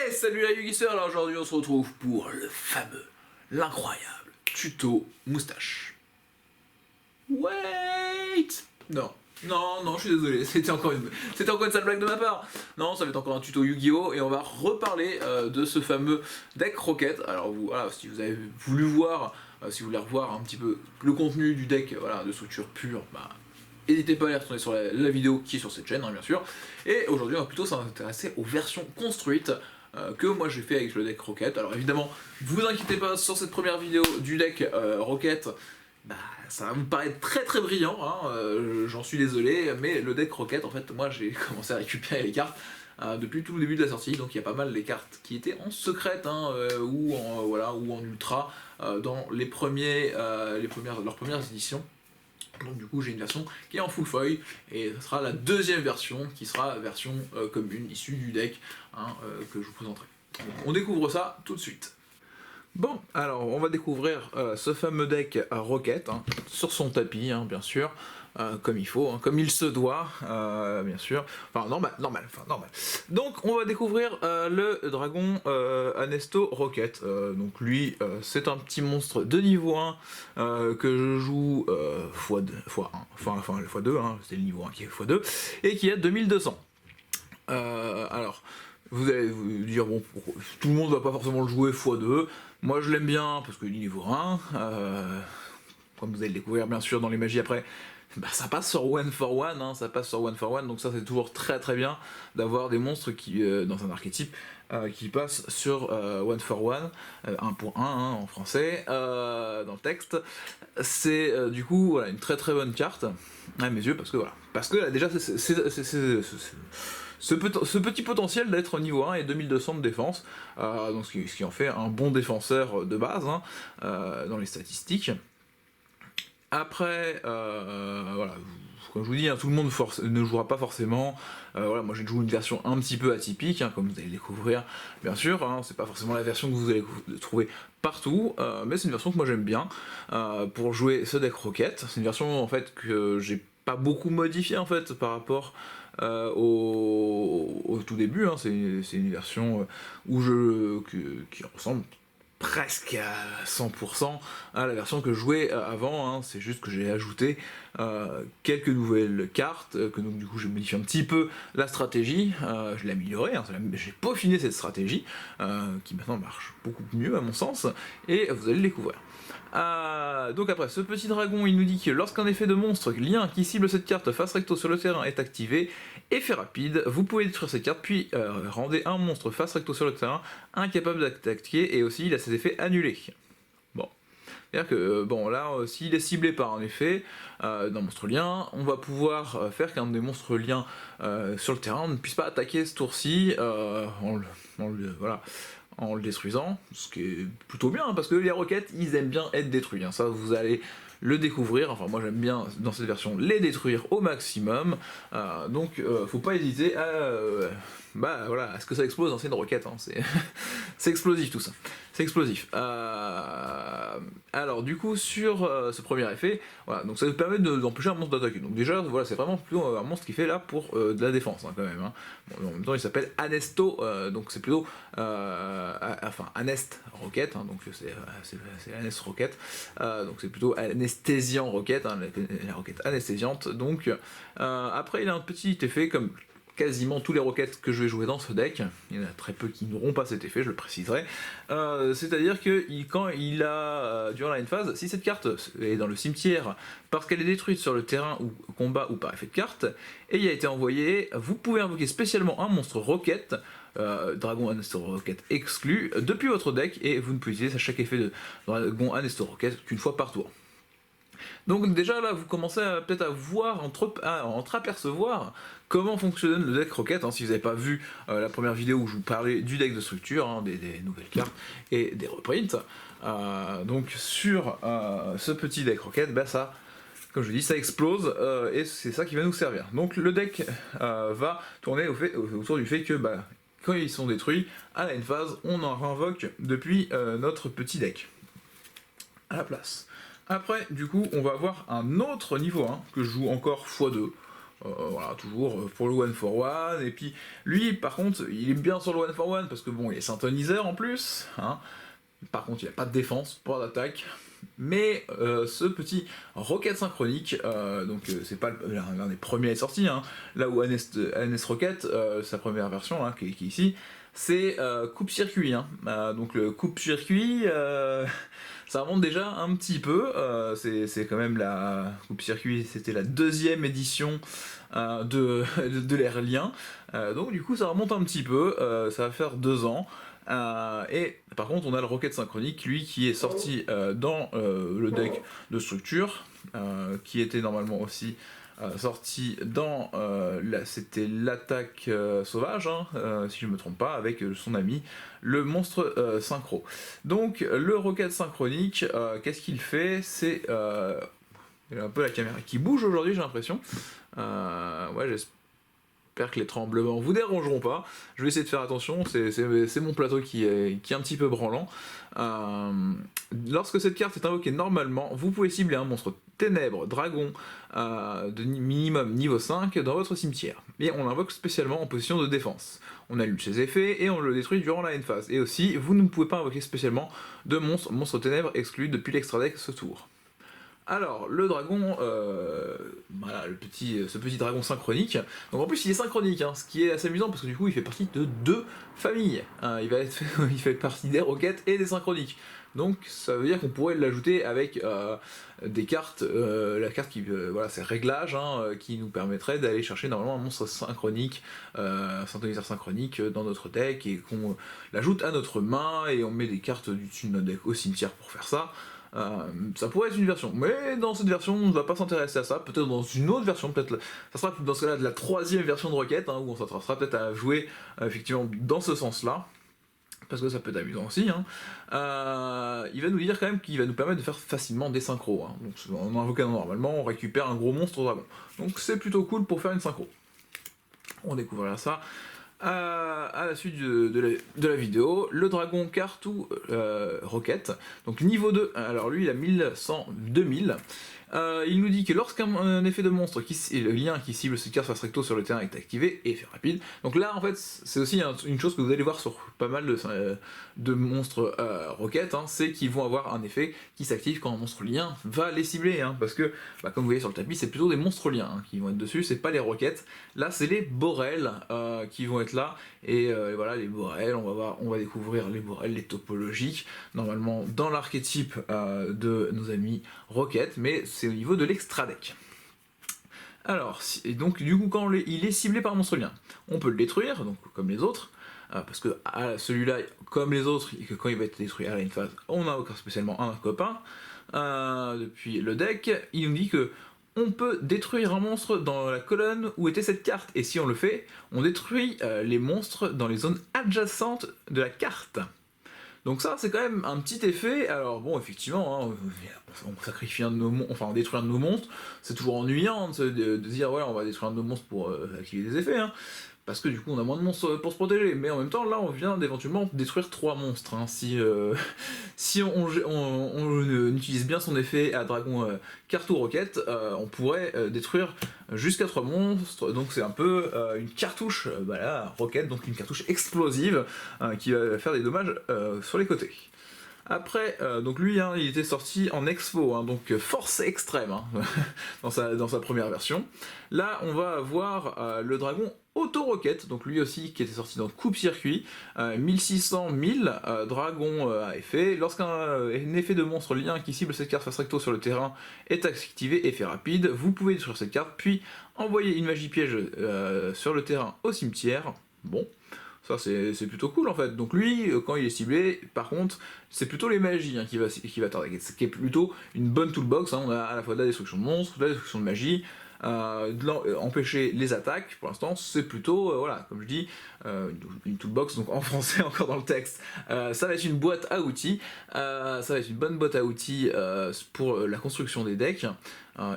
Hey, salut la Yugiseur, alors aujourd'hui on se retrouve pour le fameux, l'incroyable tuto moustache. Wait. Non, je suis désolé, c'était encore une sale blague de ma part. Non, ça va être encore un tuto Yu-Gi-Oh! Et on va reparler de ce fameux deck Rocket. Alors voilà, si vous avez voulu voir, si vous voulez revoir un petit peu le contenu du deck voilà, de structure pure, bah, n'hésitez pas à aller retourner sur la vidéo qui est sur cette chaîne, hein, bien sûr. Et aujourd'hui, on va plutôt s'intéresser aux versions construites que moi j'ai fait avec le deck Rocket. Alors évidemment, vous inquiétez pas, sur cette première vidéo du deck Rocket, bah, ça va vous paraître très brillant, hein, j'en suis désolé, mais le deck Rocket, en fait, moi j'ai commencé à récupérer les cartes depuis tout le début de la sortie, donc il y a pas mal les cartes qui étaient en secrète hein, ou en ultra dans leurs premières éditions. Donc du coup j'ai une version qui est en full foil et ce sera la deuxième version qui sera version commune issue du deck hein, que je vous présenterai. Donc, on découvre ça tout de suite. Bon, alors on va découvrir ce fameux deck Rocket hein, sur son tapis hein, bien sûr. Comme il faut, hein, comme il se doit, bien sûr. Enfin, normal. Donc, on va découvrir le dragon Anesto Rocket. Donc, lui, c'est un petit monstre de niveau 1 que je joue x2, enfin, le x2, hein, c'est le niveau 1 qui est x2, et qui est 2200. Alors, vous allez vous dire, bon, tout le monde va pas forcément le jouer x2. Moi, je l'aime bien parce que niveau 1, comme vous allez le découvrir bien sûr dans les magies après, bah, ça passe sur one for one, hein, donc ça c'est toujours très bien d'avoir des monstres qui, dans un archétype, qui passent sur one for one, 1 pour 1 hein, en français, dans le texte. C'est du coup voilà, une très bonne carte à mes yeux, parce que là, déjà ce petit potentiel d'être niveau 1 et 2200 de défense, donc ce qui en fait un bon défenseur de base hein, dans les statistiques. Après, voilà, comme je vous dis, hein, tout le monde ne jouera pas forcément. Voilà, moi j'ai joué une version un petit peu atypique, hein, comme vous allez le découvrir, bien sûr. Hein, c'est pas forcément la version que vous allez trouver partout, mais c'est une version que moi j'aime bien pour jouer ce deck Rocket. C'est une version en fait que j'ai pas beaucoup modifiée en fait par rapport au tout début. Hein, c'est une version qui ressemble presque à 100% à la version que je jouais avant, hein. C'est juste que j'ai ajouté quelques nouvelles cartes, que donc du coup j'ai modifié un petit peu la stratégie, je l'ai améliorée, hein, j'ai peaufiné cette stratégie, qui maintenant marche beaucoup mieux à mon sens, et vous allez le découvrir. Donc après, ce petit dragon, il nous dit que lorsqu'un effet de monstre lien qui cible cette carte face recto sur le terrain est activé, effet rapide, vous pouvez détruire cette carte, puis rendez un monstre face recto sur le terrain incapable d'attaquer, et aussi il a ses effets annulés. Bon. C'est-à-dire que, bon, là, s'il est ciblé par un effet d'un monstre lien, on va pouvoir faire qu'un des monstres liens sur le terrain ne puisse pas attaquer ce tour-ci en le détruisant, ce qui est plutôt bien, hein, parce que les roquettes, ils aiment bien être détruits, hein, ça vous allez le découvrir, enfin moi j'aime bien dans cette version les détruire au maximum, donc faut pas hésiter à ce que ça explose, hein, c'est une roquette, hein, c'est explosif tout ça, c'est explosif. Alors du coup sur ce premier effet, voilà, donc ça vous permet d'empêcher un monstre d'attaquer, donc déjà voilà, c'est vraiment plutôt un monstre qui fait là pour de la défense hein, quand même, hein. Bon, en même temps il s'appelle Anesto, donc c'est plutôt Anest Rocket, hein, donc c'est Anest Rocket, donc c'est plutôt anesthésiant Rocket, hein, la roquette anesthésiante. Donc après il a un petit effet comme quasiment tous les roquettes que je vais jouer dans ce deck, il y en a très peu qui n'auront pas cet effet, je le préciserai, c'est-à-dire que quand il a, durant la phase, si cette carte est dans le cimetière parce qu'elle est détruite sur le terrain ou combat ou par effet de carte, et il a été envoyé, vous pouvez invoquer spécialement un monstre roquette, Dragon Anesto Rocket exclu, depuis votre deck, et vous ne pouvez utiliser à chaque effet de Dragon Anesto Rocket qu'une fois par tour. Donc déjà là, vous commencez peut-être à voir, entreapercevoir comment fonctionne le deck Rocket, hein, si vous n'avez pas vu la première vidéo où je vous parlais du deck de structure, hein, des nouvelles cartes et des reprints. Donc sur ce petit deck Rocket, bah ça, comme je vous dis, ça explose et c'est ça qui va nous servir. Donc le deck va tourner autour du fait que quand ils sont détruits, à la phase, on en réinvoque depuis notre petit deck à la place. Après, du coup, on va avoir un autre niveau 1 que je joue encore x2. Voilà, toujours pour le one for one. Et puis lui, par contre, il est bien sur le one for one parce que bon, il est synthoniseur en plus. Hein. Par contre, il n'y a pas de défense, pas d'attaque. Mais ce petit Rocket synchronique, c'est pas l'un des premiers à être sorti, hein. Là où NS Rocket, sa première version, hein, qui est ici, c'est coupe-circuit. Hein. Donc le coupe-circuit, ça remonte déjà un petit peu. C'est quand même la coupe-circuit, c'était la deuxième édition de l'ère Lien. Donc du coup ça remonte un petit peu, ça va faire 2 ans. Et par contre, on a le Rocket synchronique, lui, qui est sorti dans le deck de structure, qui était normalement aussi sorti dans c'était l'attaque sauvage, hein, si je ne me trompe pas, avec son ami le monstre synchro. Donc le Rocket synchronique, qu'est-ce qu'il fait? C'est il y a un peu la caméra qui bouge aujourd'hui, j'ai l'impression. Ouais, j'espère que les tremblements vous dérangeront pas. Je vais essayer de faire attention, c'est mon plateau qui est un petit peu branlant. Lorsque cette carte est invoquée normalement, vous pouvez cibler un monstre ténèbres, dragon de minimum niveau 5 dans votre cimetière. Et on l'invoque spécialement en position de défense. On annule ses effets et on le détruit durant la end phase. Et aussi, vous ne pouvez pas invoquer spécialement de monstre ténèbres exclu depuis l'extra deck ce tour. Alors, le dragon, voilà, ce petit dragon synchronique. Donc en plus, il est synchronique, hein, ce qui est assez amusant parce que du coup, il fait partie de 2 familles. Il fait partie des roquettes et des synchroniques. Donc ça veut dire qu'on pourrait l'ajouter avec des cartes, la carte qui, voilà, c'est réglage, hein, qui nous permettrait d'aller chercher normalement un monstre synchronique, synthoniseur synchronique dans notre deck et qu'on l'ajoute à notre main et on met des cartes du dessus de notre deck au cimetière pour faire ça. Ça pourrait être une version, mais dans cette version on ne va pas s'intéresser à ça, peut-être dans une autre version, peut-être ça sera dans ce cas-là de la 3e version de Rocket, hein, où on s'intéressera peut-être à jouer effectivement dans ce sens-là, parce que ça peut être amusant aussi. Hein. Il va nous dire quand même qu'il va nous permettre de faire facilement des synchros. Hein. Donc en invoquant normalement, on récupère un gros monstre dragon. Donc c'est plutôt cool pour faire une synchro. On découvrira ça à la suite de la vidéo. Le dragon Cartou Rocket, donc niveau 2, alors lui il a 1100-2000. Il nous dit que lorsqu'un effet de monstre, le lien qui cible cette carte face recto sur le terrain est activé, effet rapide. Donc là en fait c'est aussi une chose que vous allez voir sur pas mal de monstres roquettes, hein, c'est qu'ils vont avoir un effet qui s'active quand un monstre lien va les cibler, hein, parce que comme vous voyez sur le tapis c'est plutôt des monstres liens, hein, qui vont être dessus, c'est pas les roquettes. Là c'est les borels qui vont être là, et voilà les borels, on va découvrir les borels, les topologiques, normalement dans l'archétype de nos amis roquettes, mais c'est au niveau de l'extra deck. Alors, et donc du coup quand il est ciblé par un monstre lien, on peut le détruire, donc comme les autres, parce que celui-là, comme les autres, quand il va être détruit à la phase, on a encore spécialement un copain. Depuis le deck, il nous dit que on peut détruire un monstre dans la colonne où était cette carte, et si on le fait, on détruit les monstres dans les zones adjacentes de la carte. Donc ça, c'est quand même un petit effet. Alors bon, effectivement, hein, on sacrifie on détruit un de nos monstres, c'est toujours ennuyant de dire voilà, on va détruire un de nos monstres pour activer des effets, hein, parce que du coup on a moins de monstres pour se protéger. Mais en même temps, là, on vient d'éventuellement détruire 3 monstres. Hein, si on utilise bien son effet à Dragon Cartou Rocket, on pourrait détruire jusqu'à 3 monstres, donc c'est un peu une cartouche Rocket, donc une cartouche explosive qui va faire des dommages sur les côtés. Après, donc lui, hein, il était sorti en expo, hein, donc force extrême, hein, dans sa première version. Là, on va avoir le dragon Auto-Rocket, donc lui aussi qui était sorti dans coupe-circuit, 1600-1000, dragon à effet. Lorsqu'un effet de monstre lien qui cible cette carte face recto sur le terrain est activé, effet rapide, vous pouvez détruire cette carte, puis envoyer une magie piège sur le terrain au cimetière. Bon. Ça c'est plutôt cool en fait. Donc lui, quand il est ciblé, par contre, c'est plutôt les magies, hein, qui va targeter, ce qui est plutôt une bonne toolbox. Hein. On a à la fois de la destruction de monstres, de la destruction de magie, empêcher les attaques. Pour l'instant, c'est plutôt, voilà, comme je dis, une toolbox, donc en français encore dans le texte. Ça va être une boîte à outils, ça va être une bonne boîte à outils pour la construction des decks.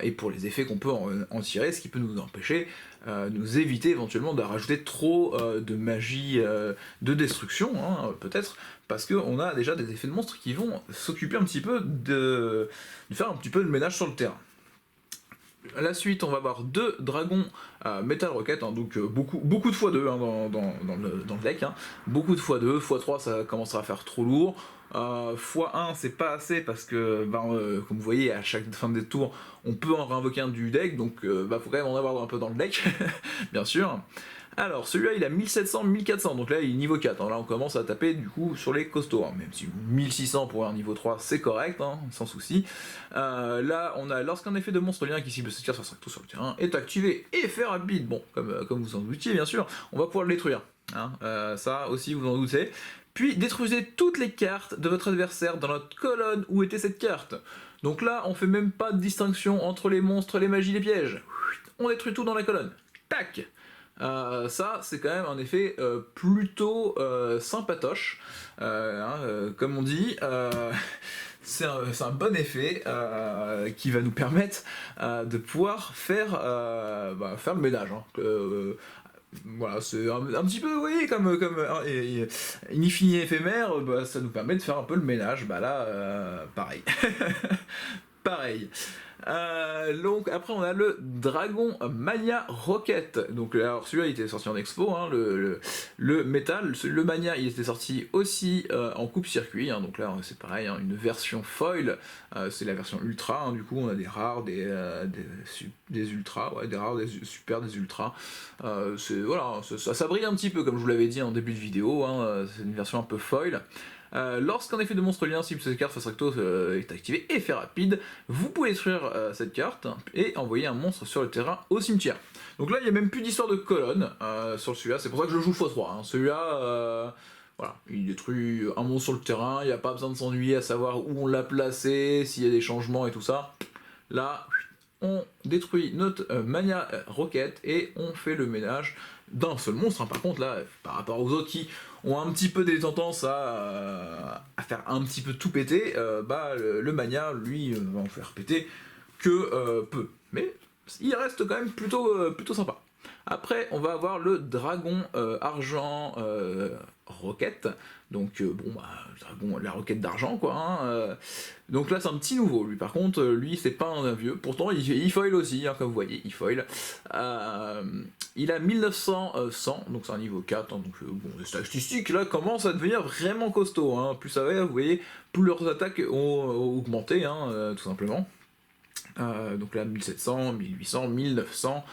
Et pour les effets qu'on peut en tirer, ce qui peut nous empêcher, nous éviter éventuellement de rajouter trop de magie de destruction, hein, peut-être, parce qu'on a déjà des effets de monstres qui vont s'occuper un petit peu de faire un petit peu de ménage sur le terrain. la suite, on va avoir 2 dragons Metal Rocket, hein, donc beaucoup de x2 hein, dans le deck. Hein. Beaucoup de x2, x3 ça commencera à faire trop lourd. x1 c'est pas assez parce que, comme vous voyez, à chaque fin des tours, on peut en réinvoquer un du deck, donc faut quand même en avoir un peu dans le deck, bien sûr. Alors, celui-là, il a 1700, 1400, donc là, il est niveau 4. Hein. Là, on commence à taper, du coup, sur les costauds. Hein. Même si 1600 pour un niveau 3, c'est correct, hein, sans souci. Là, on a, lorsqu'un effet de monstre lien qui cible cette carte sur le terrain est activé, effet rapide. Bon, comme vous en doutiez, bien sûr, on va pouvoir le détruire. Hein. Ça aussi, vous en doutez. Puis, détruisez toutes les cartes de votre adversaire dans notre colonne où était cette carte. Donc là, on fait même pas de distinction entre les monstres, les magies, les pièges. On détruit tout dans la colonne. Tac! Ça, c'est quand même un effet plutôt sympatoche, comme on dit. C'est un bon effet qui va nous permettre de pouvoir faire le ménage. Hein. Voilà, c'est un petit peu, vous voyez, comme une infinie éphémère, ça nous permet de faire un peu le ménage. Bah là, pareil. Pareil. Donc après on a le Dragon Mania Rocket. Donc alors celui-là il était sorti en expo, hein, le métal. Le Mania il était sorti aussi en coupe-circuit. Hein, donc là c'est pareil, hein, une version foil. C'est la version ultra. Hein, du coup on a des rares, des ultras, ouais, des rares, des super, des ultras. Voilà, ça brille un petit peu comme je vous l'avais dit en début de vidéo. Hein, c'est une version un peu foil. Lorsqu'un effet de monstre lien cible cette carte face recto est activé, effet rapide, vous pouvez détruire cette carte et envoyer un monstre sur le terrain au cimetière. Donc là, il n'y a même plus d'histoire de colonne sur celui-là, c'est pour ça que je joue x3. Hein. Celui-là, voilà, il détruit un monstre sur le terrain, il n'y a pas besoin de s'ennuyer à savoir où on l'a placé, s'il y a des changements et tout ça. Là, on détruit notre Mania Rocket et on fait le ménage d'un seul monstre. Hein. Par contre, là, par rapport aux autres qui ont un petit peu des tendances à faire un petit peu tout péter, le Mania, lui, va en faire péter que peu. Mais il reste quand même plutôt sympa. Après, on va avoir le Dragon Argent Rocket. Donc, dragon, la roquette d'argent, quoi. Hein, donc là, c'est un petit nouveau, lui. Par contre, lui, c'est pas un vieux. Pourtant, il foil aussi, hein, comme vous voyez, il foil. Il a 1900, donc c'est un niveau 4. Hein, donc, les statistiques, là, commencent à devenir vraiment costauds. Hein. Plus ça va, vous voyez, plus leurs attaques ont augmenté, hein, tout simplement. Donc là, 1700, 1800, 1900...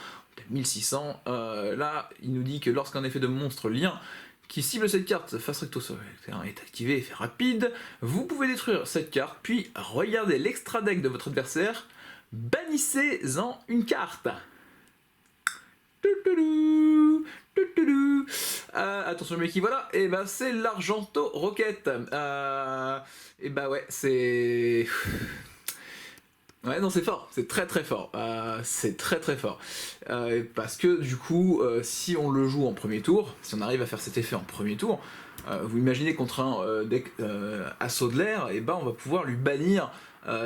1600, là il nous dit que lorsqu'un effet de monstre lien qui cible cette carte face recto sur le terrain est activé, effet rapide, vous pouvez détruire cette carte, puis regardez l'extra deck de votre adversaire, bannissez-en une carte. Attention mais qui voilà, et c'est l'Argento Rocket. Et ouais, c'est... Ouais, non, c'est fort, c'est très fort, c'est très fort. Parce que du coup, si on le joue en premier tour, si on arrive à faire cet effet en premier tour, vous imaginez contre un deck assaut de l'air, et on va pouvoir lui bannir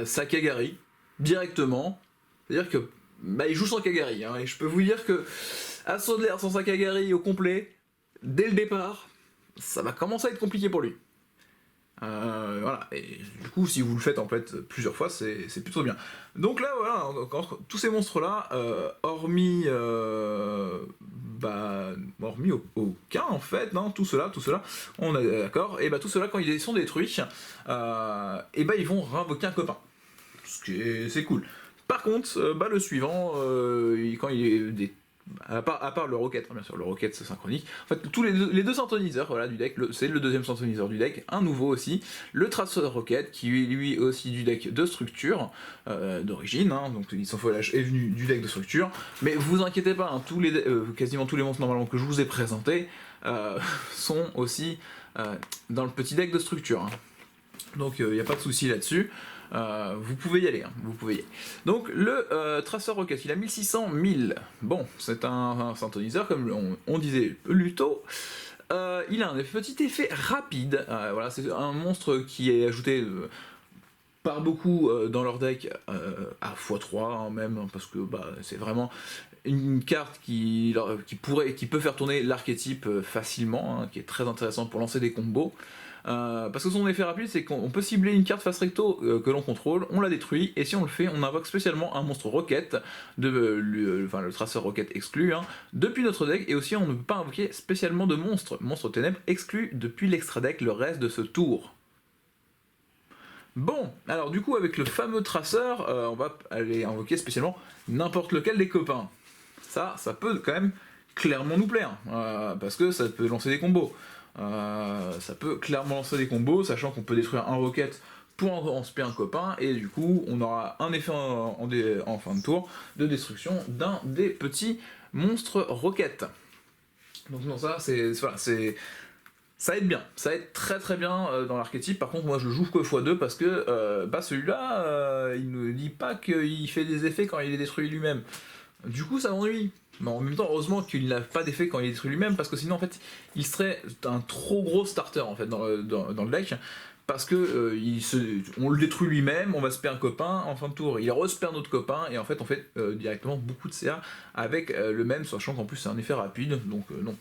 sa Kagari directement. C'est-à-dire que il joue sans Kagari, hein, et je peux vous dire que assaut de l'air sans sa Kagari au complet, dès le départ, ça va commencer à être compliqué pour lui. Voilà, et du coup si vous le faitt en fait plusieurs fois c'est plutôt bien. Donc là voilà, encore tous ces monstres là, hormis aucun en fait, non, tout cela, on est d'accord, et tout cela quand ils sont détruits, ils vont réinvoquer un copain. Ce qui est, c'est cool. Par contre, le suivant, quand il est à part le Rocket, hein, bien sûr, le Rocket c'est synchronique. En fait, tous les deux synthoniseurs voilà, du deck, c'est le deuxième synthoniseur du deck, un nouveau aussi, le Tracer Rocket, qui est lui aussi du deck de structure, d'origine, hein, donc son foilage est venu du deck de structure, mais vous inquiétez pas, hein, quasiment tous les monstres normalement que je vous ai présentés sont aussi dans le petit deck de structure. Hein. Donc il n'y a pas de souci là-dessus. Vous pouvez y aller, hein, vous pouvez y aller. Donc le Tracer Rocket, il a 1600, 1000. Bon, c'est un synthoniseur, comme on disait plus tôt. Il a un petit effet rapide. Voilà, c'est un monstre qui est ajouté par beaucoup dans leur deck à x3 hein, même, parce que c'est vraiment une carte qui peut faire tourner l'archétype facilement, hein, qui est très intéressant pour lancer des combos. Parce que son effet rapide, c'est qu'on peut cibler une carte face recto que l'on contrôle, on la détruit, et si on le fait, on invoque spécialement un monstre roquette, le traceur roquette exclu, hein, depuis notre deck, et aussi on ne peut pas invoquer spécialement de monstre ténèbres exclu depuis l'extra deck le reste de ce tour. Bon, alors du coup avec le fameux traceur, on va aller invoquer spécialement n'importe lequel des copains. Ça peut quand même clairement nous plaire, parce que ça peut lancer des combos. Ça peut clairement lancer des combos, sachant qu'on peut détruire un roquette pour en spé un copain, et du coup on aura un effet en fin de tour de destruction d'un des petits monstres roquettes. Donc non, ça ça aide bien, ça aide très très bien dans l'archétype. Par contre moi je joue que x2 parce que celui-là il ne dit pas qu'il fait des effets quand il est détruit lui-même. Du coup ça m'ennuie. Mais en même temps, heureusement qu'il n'a pas d'effet quand il est détruit lui-même, parce que sinon, en fait, il serait un trop gros starter en fait, dans le deck, parce que on le détruit lui-même, on va spare un copain, en fin de tour, il respare notre copain, et en fait, on fait directement beaucoup de CA avec le même, sachant qu'en plus, c'est un effet rapide, donc non.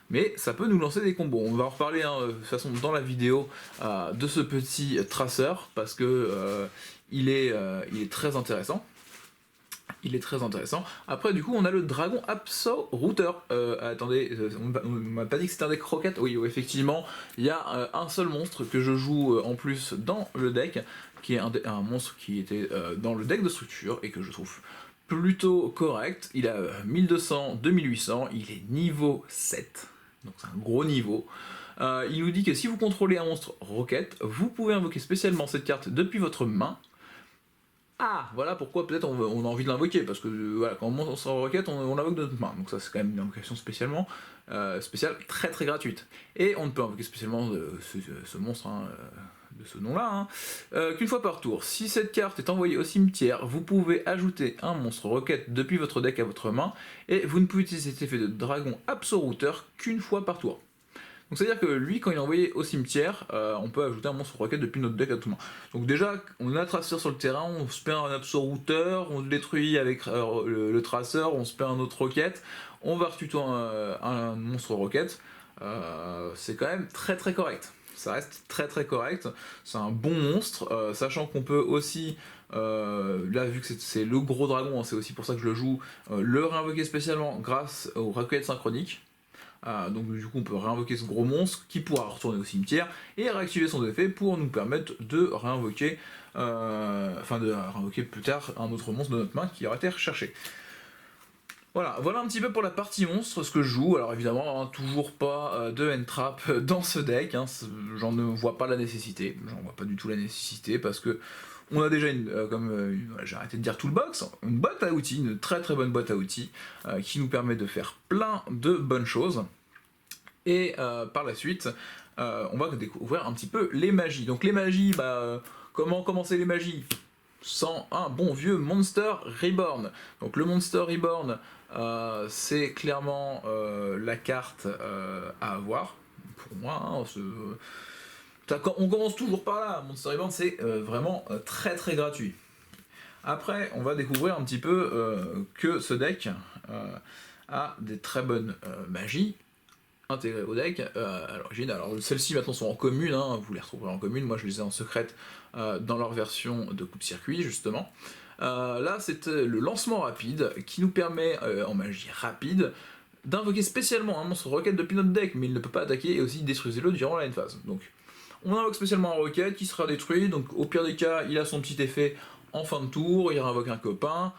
Mais ça peut nous lancer des combos. On va en reparler hein, de toute façon dans la vidéo de ce petit traceur, parce que il est très intéressant. Il est très intéressant. Après, du coup, on a le Dragon Absoluter. Attendez, on m'a pas dit que c'était un deck roquette. Oui, effectivement, il y a un seul monstre que je joue en plus dans le deck, qui est un monstre qui était dans le deck de structure et que je trouve plutôt correct. Il a 1200, 2800, il est niveau 7, donc c'est un gros niveau. Il nous dit que si vous contrôlez un monstre roquette, vous pouvez invoquer spécialement cette carte depuis votre main. Ah, voilà pourquoi peut-être on a envie de l'invoquer, parce que voilà, quand on monte en roquette, on l'invoque de notre main, donc ça c'est quand même une invocation spéciale très très gratuite. Et on ne peut invoquer spécialement ce monstre, hein, de ce nom-là, hein, qu'une fois par tour. Si cette carte est envoyée au cimetière, vous pouvez ajouter un monstre roquette depuis votre deck à votre main, et vous ne pouvez utiliser cet effet de dragon Absoluter qu'une fois par tour. Donc c'est-à-dire que lui, quand il est envoyé au cimetière, on peut ajouter un monstre roquette depuis notre deck à tout moment. Donc déjà, on a un traceur sur le terrain, on se paie un Absoluter, on le détruit avec le traceur, on se paie un autre roquette, on va retuto un monstre roquette. C'est quand même très très correct. Ça reste très très correct. C'est un bon monstre, sachant qu'on peut aussi, là vu que c'est le gros dragon, hein, c'est aussi pour ça que je le joue, le réinvoquer spécialement grâce aux requêtes synchroniques. Donc du coup on peut réinvoquer ce gros monstre qui pourra retourner au cimetière et réactiver son effet pour nous permettre de réinvoquer plus tard un autre monstre de notre main qui aura été recherché. Voilà un petit peu pour la partie monstre, ce que je joue. Alors évidemment, hein, toujours pas de end-trap dans ce deck, hein, j'en ne vois pas la nécessité, j'en vois pas du tout la nécessité parce que on a déjà j'ai arrêté de dire toolbox, une boîte à outils, une très très bonne boîte à outils qui nous permet de faire plein de bonnes choses. Et par la suite, on va découvrir un petit peu les magies. Donc les magies, comment commencer les magies sans un bon vieux Monster Reborn. Donc le Monster Reborn, c'est clairement la carte à avoir, pour moi, hein, on commence toujours par là. Monster Reborn, c'est vraiment très très gratuit. Après, on va découvrir un petit peu que ce deck a des très bonnes magies intégrées au deck à l'origine. Alors celles-ci maintenant sont en commune, hein, vous les retrouverez en commune, moi je les ai en secrète dans leur version de coupe-circuit justement. Là c'est le lancement rapide qui nous permet en magie rapide d'invoquer spécialement un monstre roquette depuis notre deck, mais il ne peut pas attaquer et aussi détruisez-le durant la end phase. Donc on invoque spécialement un roquette qui sera détruit, donc au pire des cas il a son petit effet en fin de tour, il réinvoque un copain,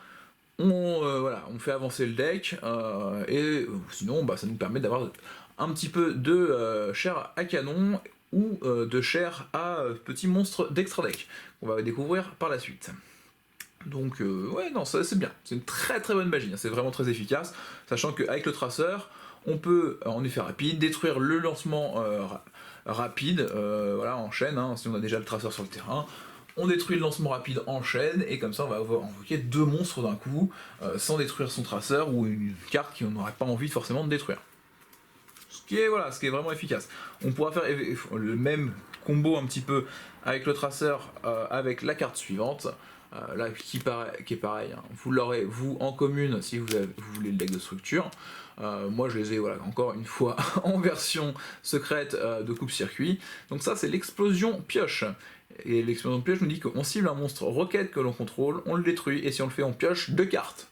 on fait avancer le deck, et sinon ça nous permet d'avoir un petit peu de chair à canon ou de chair à petits monstres d'extra deck qu'on va découvrir par la suite. Donc ouais, non, ça c'est bien, c'est une très très bonne magie, hein. C'est vraiment très efficace, sachant qu'avec le traceur, on peut en effet rapide détruire le lancement rapide, voilà, en chaîne, hein, si on a déjà le traceur sur le terrain. On détruit le lancement rapide en chaîne, et comme ça on va invoquer deux monstres d'un coup, sans détruire son traceur ou une carte qu'on n'aurait pas envie forcément de détruire. Ce qui est vraiment efficace. On pourra faire le même combo un petit peu avec le traceur, avec la carte suivante. là qui est pareil, hein. Vous l'aurez vous en commune si vous voulez le deck de structure. Moi je les ai voilà, encore une fois en version secrète de coupe-circuit. Donc ça c'est l'explosion pioche. Et l'explosion pioche nous dit qu'on cible un monstre roquette que l'on contrôle, on le détruit, et si on le fait on pioche 2 cartes.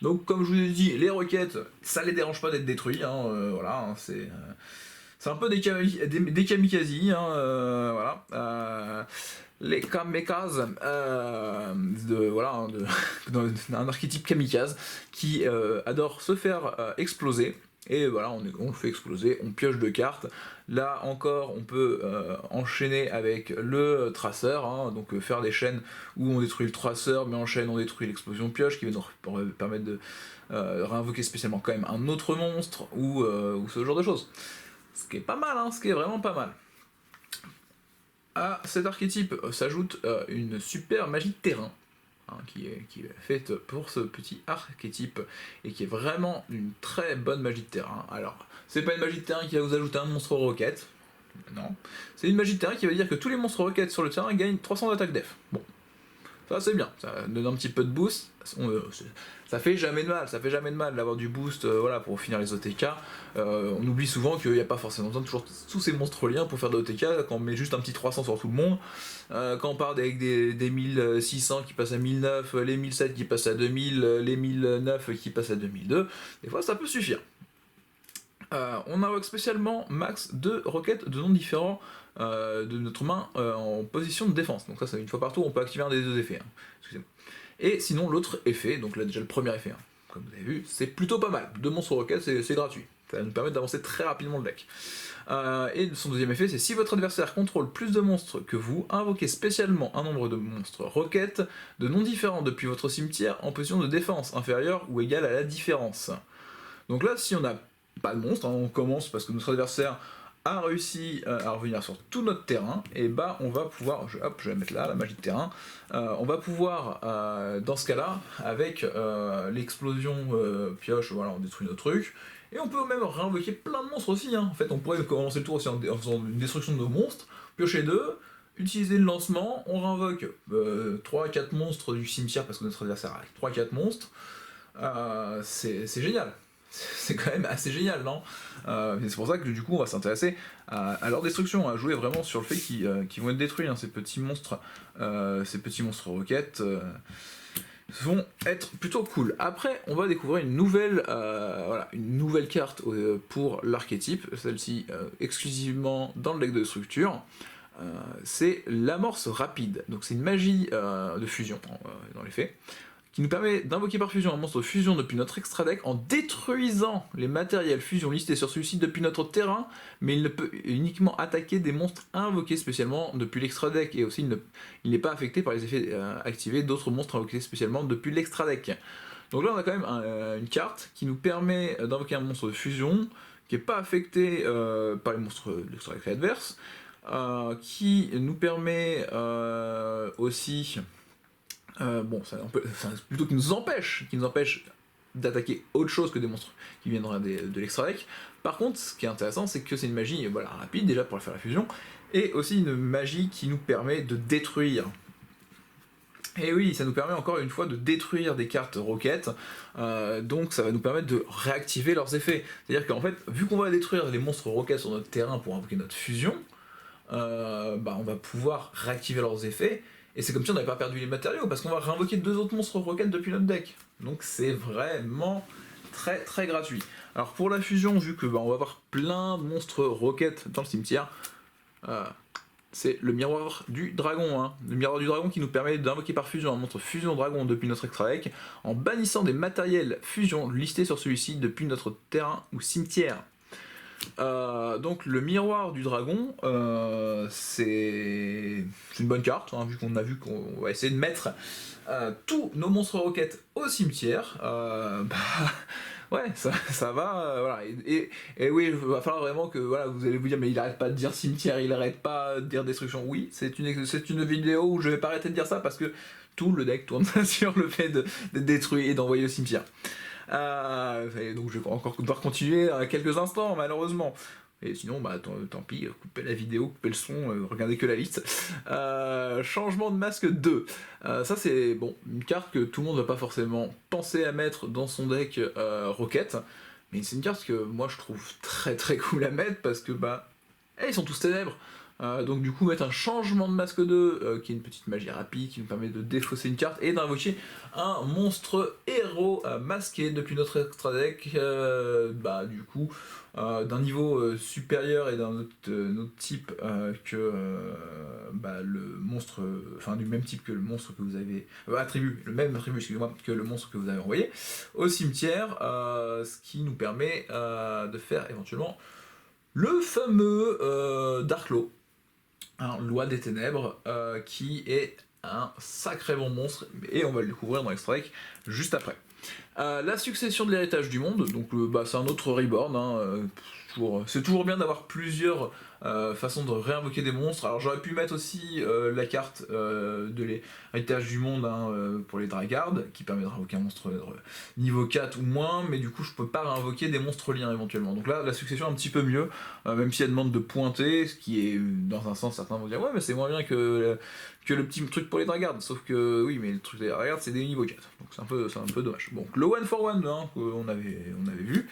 Donc comme je vous ai dit, les roquettes, ça les dérange pas d'être détruits, hein, voilà, hein, c'est un peu des kamikazes, hein, voilà. Les kamikazes, voilà, un archétype kamikaze qui adore se faire exploser. Et voilà, on le fait exploser, on pioche 2 cartes. Là encore, on peut enchaîner avec le traceur, hein, donc faire des chaînes où on détruit le traceur, mais en chaîne on détruit l'explosion pioche, qui va nous permettre de réinvoquer spécialement quand même un autre monstre, ou ce genre de choses. Ce qui est pas mal, hein, ce qui est vraiment pas mal. À cet archétype s'ajoute une super magie de terrain, hein, qui est faite pour ce petit archétype, et qui est vraiment une très bonne magie de terrain. Alors, c'est pas une magie de terrain qui va vous ajouter un monstre roquette, non. C'est une magie de terrain qui va dire que tous les monstres roquettes sur le terrain gagnent 300 d'attaque def. Bon, ça c'est bien, ça donne un petit peu de boost. Ça fait jamais de mal d'avoir du boost voilà, pour finir les OTK. On oublie souvent qu'il n'y a pas forcément besoin de toujours tous ces monstres liens pour faire des OTK, quand on met juste un petit 300 sur tout le monde. Quand on part avec des 1600 qui passent à 1009, les 1007 qui passent à 2000, les 1009 qui passent à 2002, des fois ça peut suffire. On invoque spécialement max 2 roquettes de noms différents de notre main en position de défense. Donc ça c'est une fois par tour, on peut activer un des 2 effets. Hein. Excusez-moi. Et sinon l'autre effet, donc là déjà le premier effet, hein, comme vous avez vu, c'est plutôt pas mal. 2 monstres roquettes, c'est gratuit. Ça va nous permettre d'avancer très rapidement le deck. Et son deuxième effet, c'est si votre adversaire contrôle plus de monstres que vous, invoquez spécialement un nombre de monstres roquettes de noms différents depuis votre cimetière en position de défense inférieure ou égale à la différence. Donc là, si on n'a pas de monstre, hein, on commence parce que notre adversaire a réussi à revenir sur tout notre terrain, et bah on va pouvoir, hop, je vais mettre là la magie de terrain, on va pouvoir dans ce cas-là, avec l'explosion pioche, voilà, on détruit nos trucs, et on peut même réinvoquer plein de monstres aussi, hein. En fait on pourrait commencer le tour aussi en faisant une destruction de nos monstres, piocher 2, utiliser le lancement, on réinvoque 3-4 monstres du cimetière parce que notre adversaire a 3-4 monstres, c'est génial. C'est quand même assez génial, non? C'est pour ça que du coup on va s'intéresser à leur destruction, à jouer vraiment sur le fait qu'ils vont être détruits, hein, ces petits monstres roquettes vont être plutôt cool. Après on va découvrir une nouvelle carte pour l'archétype, celle-ci exclusivement dans le deck de structure. C'est l'amorce rapide, donc c'est une magie de fusion dans les faits, qui nous permet d'invoquer par fusion un monstre fusion depuis notre extra deck en détruisant les matériels fusion listés sur celui-ci depuis notre terrain, mais il ne peut uniquement attaquer des monstres invoqués spécialement depuis l'extra deck, et aussi il n'est pas affecté par les effets activés d'autres monstres invoqués spécialement depuis l'extra deck. Donc là on a quand même une carte qui nous permet d'invoquer un monstre de fusion qui n'est pas affecté par les monstres de l'extra deck adverse, qui nous permet aussi... plutôt qui nous empêche d'attaquer autre chose que des monstres qui viendraient de l'extra deck. Par contre, ce qui est intéressant, c'est que c'est une magie rapide déjà pour faire la fusion, et aussi une magie qui nous permet de détruire. Et oui, ça nous permet encore une fois de détruire des cartes roquettes, donc ça va nous permettre de réactiver leurs effets. C'est-à-dire qu'en fait, vu qu'on va détruire les monstres roquettes sur notre terrain pour invoquer notre fusion, on va pouvoir réactiver leurs effets. Et c'est comme si on n'avait pas perdu les matériaux, parce qu'on va réinvoquer 2 autres monstres roquettes depuis notre deck. Donc c'est vraiment très très gratuit. Alors pour la fusion, vu que on va avoir plein de monstres roquettes dans le cimetière, c'est le miroir du dragon. Hein. Le miroir du dragon qui nous permet d'invoquer par fusion un monstre fusion dragon depuis notre extra deck, en bannissant des matériels fusion listés sur celui-ci depuis notre terrain ou cimetière. Donc le miroir du dragon, c'est une bonne carte, hein, vu qu'on va essayer de mettre tous nos monstres roquettes au cimetière. Ouais, ça va, voilà. Et oui, il va falloir vraiment que vous allez vous dire, mais il arrête pas de dire cimetière, il arrête pas de dire destruction. Oui, c'est une vidéo où je vais pas arrêter de dire ça parce que tout le deck tourne sur le fait de détruire et d'envoyer au cimetière. Donc je vais encore devoir continuer quelques instants malheureusement. Et sinon, bah tant pis, coupez la vidéo, coupez le son, regardez que la liste. Changement de masque 2. Ça c'est bon, une carte que tout le monde va pas forcément penser à mettre dans son deck Rocket. Mais c'est une carte que moi je trouve très très cool à mettre parce que bah ils sont tous ténèbres. Donc du coup mettre un changement de masque 2 qui est une petite magie rapide qui nous permet de défausser une carte et d'invoquer un monstre héros masqué depuis notre extra deck, bah du coup d'un niveau supérieur et d'un autre type que bah, le monstre, enfin du même type que le monstre que vous avez attribut, le même attribut excusez-moi que le monstre que vous avez envoyé au cimetière, ce qui nous permet de faire éventuellement le fameux Darklo, Loi des Ténèbres, qui est un sacré bon monstre, et on va le découvrir dans l'extra deck juste après. La succession de l'héritage du monde, donc bah, c'est un autre reborn, c'est toujours bien d'avoir plusieurs façons de réinvoquer des monstres. Alors j'aurais pu mettre aussi la carte de l'héritage du monde pour les Dragards, qui permet de réinvoquer un monstre niveau 4 ou moins, mais du coup je peux pas réinvoquer des monstres liens éventuellement. Donc là la succession est un petit peu mieux, même si elle demande de pointer, ce qui est dans un sens, certains vont dire ouais mais c'est moins bien que le petit truc pour les Dragards, sauf que oui mais le truc des Dragards c'est des niveaux 4, donc c'est un peu dommage. Donc le one for one qu'on avait vu.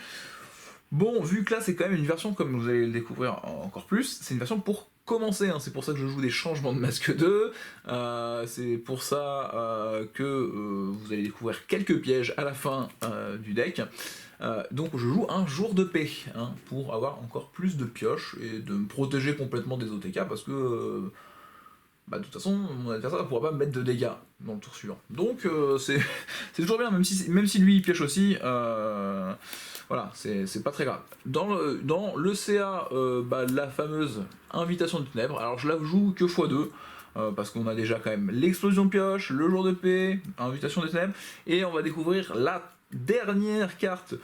Bon, vu que là c'est quand même une version, comme vous allez le découvrir encore plus, c'est une version pour commencer, c'est pour ça que je joue des changements de masque 2, c'est pour ça que vous allez découvrir quelques pièges à la fin du deck. Donc je joue un jour de paix, pour avoir encore plus de pioches et de me protéger complètement des OTK, parce que bah de toute façon mon adversaire ne pourra pas me mettre de dégâts dans le tour suivant. Donc c'est toujours bien, même si lui il pioche aussi, voilà, c'est pas très grave. Dans le CA, bah, la fameuse invitation de ténèbres, alors je la joue que x2, parce qu'on a déjà quand même l'explosion pioche, le jour de paix, invitation des ténèbres, et on va découvrir la dernière carte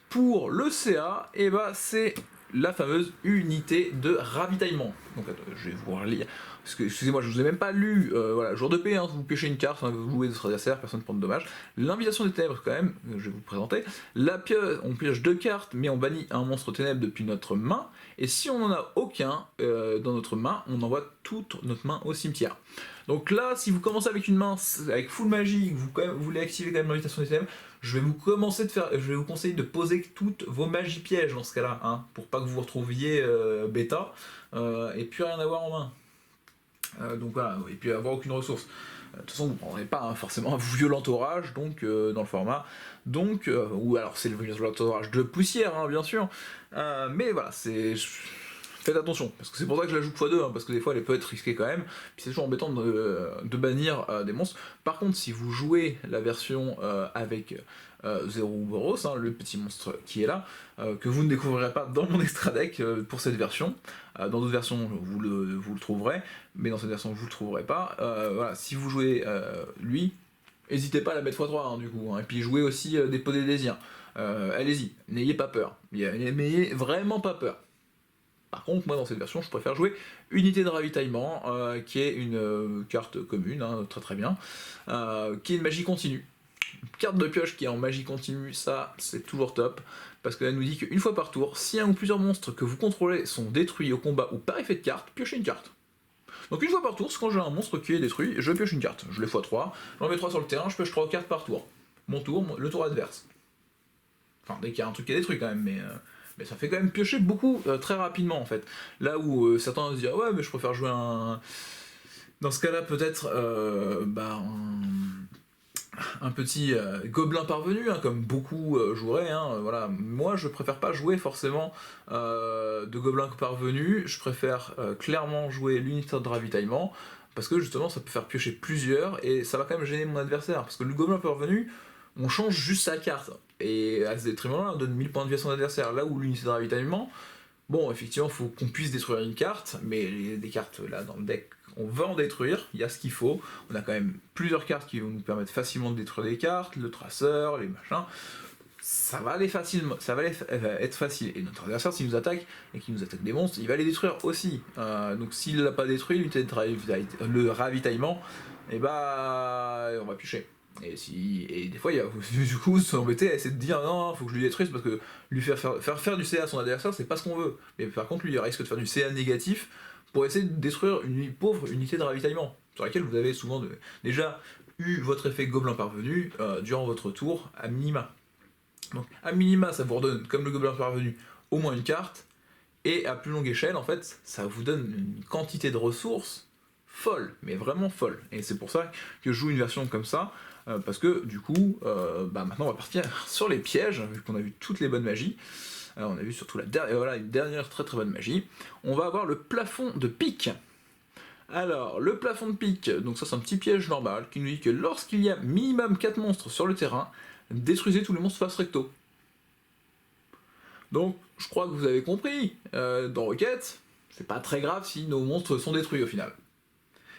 pour le CA, et bah c'est la fameuse unité de ravitaillement. Donc attends, je vais vous relire. Parce que, excusez-moi, je vous ai même pas lu, voilà, jour de paix, vous pêchez une carte, vous jouez votre adversaire, personne ne prend de dommages. L'invitation des ténèbres, quand même, je vais vous présenter. La pioche, on pioche 2 cartes, mais on bannit un monstre ténèbres depuis notre main. Et si on n'en a aucun dans notre main, on envoie toute notre main au cimetière. Donc là, si vous commencez avec une main avec full magie, vous voulez activer quand même l'invitation des ténèbres, je vais vous conseiller de poser toutes vos magies pièges dans ce cas-là, pour pas que vous vous retrouviez bêta et puis rien avoir en main. Donc voilà, et puis avoir aucune ressource. De toute façon, vous ne prendrez pas forcément un violent orage donc, dans le format. Donc, ou alors c'est le violent orage de poussière, bien sûr. Mais voilà, faites attention, parce que c'est pour ça que je la joue x2, parce que des fois elle peut être risquée quand même, puis c'est toujours embêtant de bannir des monstres. Par contre, si vous jouez la version avec Zerouboros, le petit monstre qui est là, que vous ne découvrirez pas dans mon extra deck pour cette version, dans d'autres versions vous le trouverez, mais dans cette version vous le trouverez pas. Voilà, si vous jouez lui, n'hésitez pas à la mettre x3 du coup, et puis jouez aussi des Podélésiens. Allez-y, n'ayez pas peur, n'ayez vraiment pas peur. Par contre, moi dans cette version, je préfère jouer Unité de ravitaillement, qui est une carte commune, très très bien, qui est une magie continue. Une carte de pioche qui est en magie continue, ça c'est toujours top, parce qu'elle nous dit qu'une fois par tour, si un ou plusieurs monstres que vous contrôlez sont détruits au combat ou par effet de carte, piochez une carte. Donc une fois par tour, quand j'ai un monstre qui est détruit, je pioche une carte. Je l'ai x3, j'en mets 3 sur le terrain, je pioche 3 cartes par tour. Mon tour, le tour adverse. Enfin, dès qu'il y a un truc qui est détruit quand même, mais ça fait quand même piocher beaucoup très rapidement en fait. Là où certains se disent ah ouais mais je préfère jouer dans ce cas-là peut-être un petit gobelin parvenu, comme beaucoup joueraient, voilà. Moi je préfère pas jouer forcément de gobelin parvenu, je préfère clairement jouer l'unité de ravitaillement, parce que justement ça peut faire piocher plusieurs et ça va quand même gêner mon adversaire, parce que le gobelin parvenu, on change juste sa carte, et à ce détriment-là, on donne 1000 points de vie à son adversaire, là où l'unité de ravitaillement, bon, effectivement, il faut qu'on puisse détruire une carte, mais des cartes là dans le deck, on va en détruire, il y a ce qu'il faut, on a quand même plusieurs cartes qui vont nous permettre facilement de détruire des cartes, le traceur, les machins, ça va aller facilement, être facile, et notre adversaire, s'il nous attaque, et qu'il nous attaque des monstres, il va les détruire aussi, donc s'il l'a pas détruit, l'unité de le ravitaillement, et bah on va piocher. Et des fois, il y a, du coup, s'embêter à essayer de dire non, faut que je lui détruise parce que lui faire du CA à son adversaire, c'est pas ce qu'on veut. Mais par contre, lui, il risque de faire du CA négatif pour essayer de détruire une pauvre unité de ravitaillement sur laquelle vous avez souvent déjà eu votre effet gobelin parvenu durant votre tour à minima. Donc à minima, ça vous redonne, comme le gobelin parvenu, au moins une carte, et à plus longue échelle, en fait, ça vous donne une quantité de ressources folle, mais vraiment folle. Et c'est pour ça que je joue une version comme ça, parce que du coup, maintenant on va partir sur les pièges, vu qu'on a vu toutes les bonnes magies. On a vu surtout une dernière très très bonne magie. On va avoir le plafond de pique. Alors, le plafond de pique, donc ça c'est un petit piège normal qui nous dit que lorsqu'il y a minimum 4 monstres sur le terrain, détruisez tous les monstres face recto. Donc, je crois que vous avez compris, dans Rocket, c'est pas très grave si nos monstres sont détruits au final.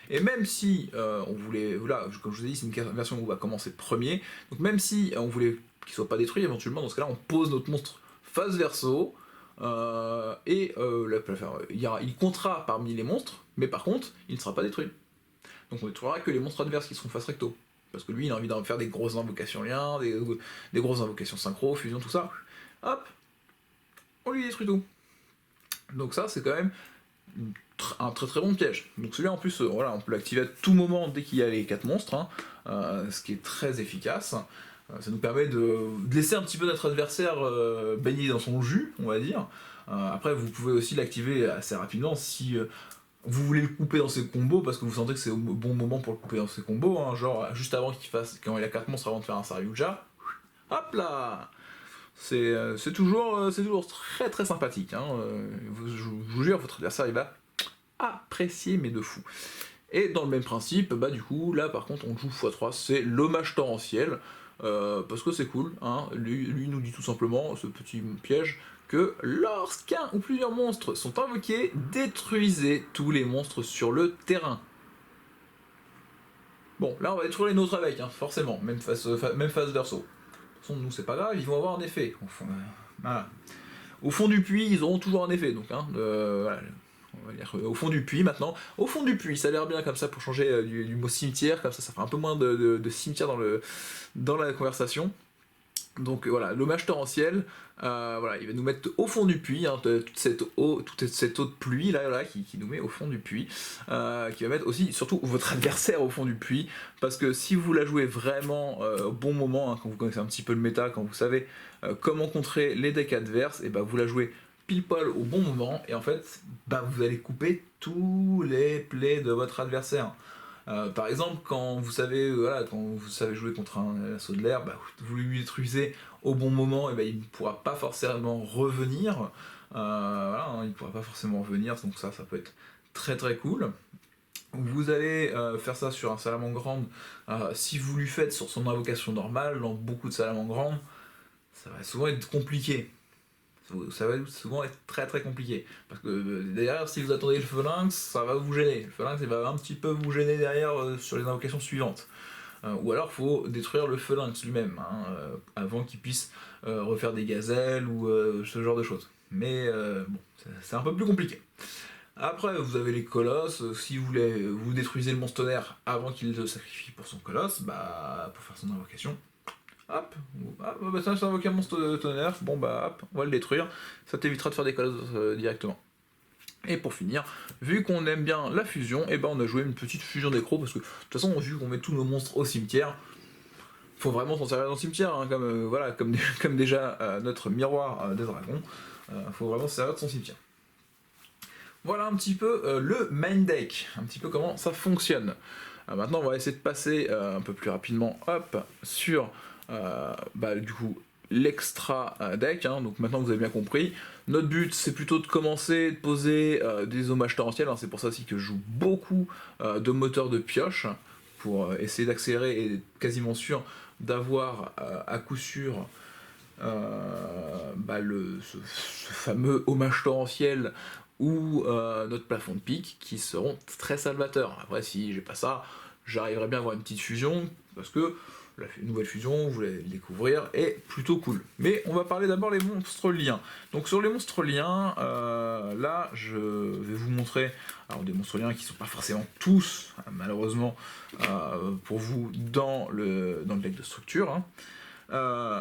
Et même si on voulait, voilà, comme je vous ai dit, c'est une version où on va commencer premier, donc même si on voulait qu'il soit pas détruit, éventuellement, dans ce cas-là, on pose notre monstre face verso, il comptera parmi les monstres, mais par contre, il ne sera pas détruit. Donc on ne détruira que les monstres adverses qui seront face recto. Parce que lui, il a envie d'en faire des grosses invocations liens, des grosses invocations synchro, fusion, tout ça. Hop, on lui détruit tout. Donc ça, c'est quand même un très très bon piège. Donc celui-là, en plus, on peut l'activer à tout moment dès qu'il y a les 4 monstres, ce qui est très efficace. Ça nous permet de laisser un petit peu notre adversaire baigner dans son jus, on va dire. Après, vous pouvez aussi l'activer assez rapidement si vous voulez le couper dans ses combos, parce que vous sentez que c'est au bon moment pour le couper dans ses combos, genre juste avant quand il a 4 monstres avant de faire un Saryuja. Hop là, c'est toujours très très sympathique. Je vous jure, votre adversaire il va apprécier, mais de fou. Et dans le même principe, du coup, là par contre on joue x3, c'est l'hommage torrentiel. Parce que c'est cool, lui nous dit tout simplement, ce petit piège, que lorsqu'un ou plusieurs monstres sont invoqués, détruisez tous les monstres sur le terrain. Bon, là on va détruire les nôtres avec, forcément, même face verso. De toute façon, nous c'est pas grave, ils vont avoir un effet. Voilà. Au fond du puits, ils auront toujours un effet, donc voilà. On va dire au fond du puits maintenant. Au fond du puits, ça a l'air bien comme ça pour changer du mot cimetière, comme ça fera un peu moins de cimetière dans la conversation. Donc voilà, l'hommage torrentiel, il va nous mettre au fond du puits, toute cette eau de pluie là qui nous met au fond du puits, qui va mettre aussi surtout votre adversaire au fond du puits, parce que si vous la jouez vraiment au bon moment, quand vous connaissez un petit peu le méta, quand vous savez comment contrer les decks adverses, et vous la jouez pile poil au bon moment, et en fait vous allez couper tous les plays de votre adversaire. Par exemple, quand vous savez jouer contre un assaut de l'air, vous lui détruisez au bon moment, et il ne pourra pas forcément revenir. Il ne pourra pas forcément revenir, donc ça peut être très très cool. Vous allez faire ça sur un Salamangreande. Si vous lui faites sur son invocation normale, dans beaucoup de Salamangreande, ça va souvent être compliqué. Ça va souvent être très très compliqué. Parce que derrière, si vous attendez le phalanx, ça va vous gêner. Le phalanx, il va un petit peu vous gêner derrière sur les invocations suivantes. Ou alors, il faut détruire le phalanx lui-même, avant qu'il puisse refaire des gazelles ou ce genre de choses. Mais bon, c'est un peu plus compliqué. Après, vous avez les colosses. Si vous voulez, vous détruisez le monstre tonnerre avant qu'il se sacrifie pour son colosse, pour faire son invocation. Hop, ça c'est invoqué un monstre de tonnerre, hop, on va le détruire, ça t'évitera de faire des colosses directement. Et pour finir, vu qu'on aime bien la fusion, on a joué une petite fusion d'écro, parce que de toute façon, vu qu'on met tous nos monstres au cimetière, faut vraiment s'en servir dans le cimetière, comme déjà notre miroir des dragons, faut vraiment se servir de son cimetière. Voilà un petit peu le main deck, un petit peu comment ça fonctionne. Maintenant, on va essayer de passer un peu plus rapidement, sur du coup l'extra deck, donc maintenant vous avez bien compris. Notre but c'est plutôt de commencer, de poser des hommages torrentiels, c'est pour ça aussi que je joue beaucoup de moteurs de pioche, pour essayer d'accélérer et être quasiment sûr d'avoir à coup sûr ce fameux hommage torrentiel ou notre plafond de pique qui seront très salvateurs. Après si j'ai pas ça, j'arriverai bien à avoir une petite fusion, parce que la nouvelle fusion, vous allez le découvrir, est plutôt cool. Mais on va parler d'abord des monstres liens. Donc sur les monstres liens, là je vais vous montrer alors, des monstres liens qui ne sont pas forcément tous, malheureusement, pour vous dans le deck de structure. Hein.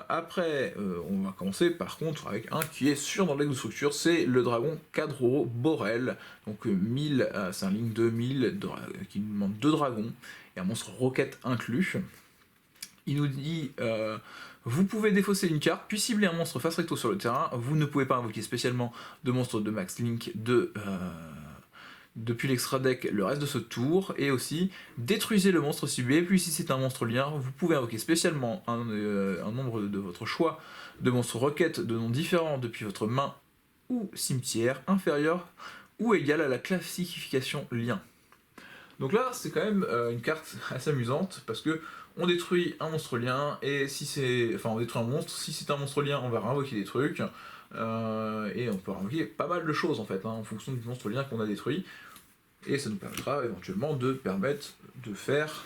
Après, on va commencer par contre avec un qui est sûr dans le deck de structure, c'est le dragon Kadro Borel. Donc 1000, c'est un ligne 2000 qui nous demande 2 dragons et un monstre roquette inclus. Il nous dit vous pouvez défausser une carte, puis cibler un monstre face recto sur le terrain. Vous ne pouvez pas invoquer spécialement de monstre de Max Link depuis l'extra deck le reste de ce tour, et aussi détruisez le monstre ciblé, puis si c'est un monstre lien, vous pouvez invoquer spécialement un nombre de votre choix de monstres roquettes de noms différents depuis votre main ou cimetière inférieur ou égal à la classification lien. Donc là c'est quand même une carte assez amusante parce que on détruit un monstre lien et si c'est. Enfin on détruit un monstre, si c'est un monstre lien on va réinvoquer des trucs. Et on peut réinvoquer pas mal de choses en fait, hein, en fonction du monstre lien qu'on a détruit. Et ça nous permettra éventuellement de faire.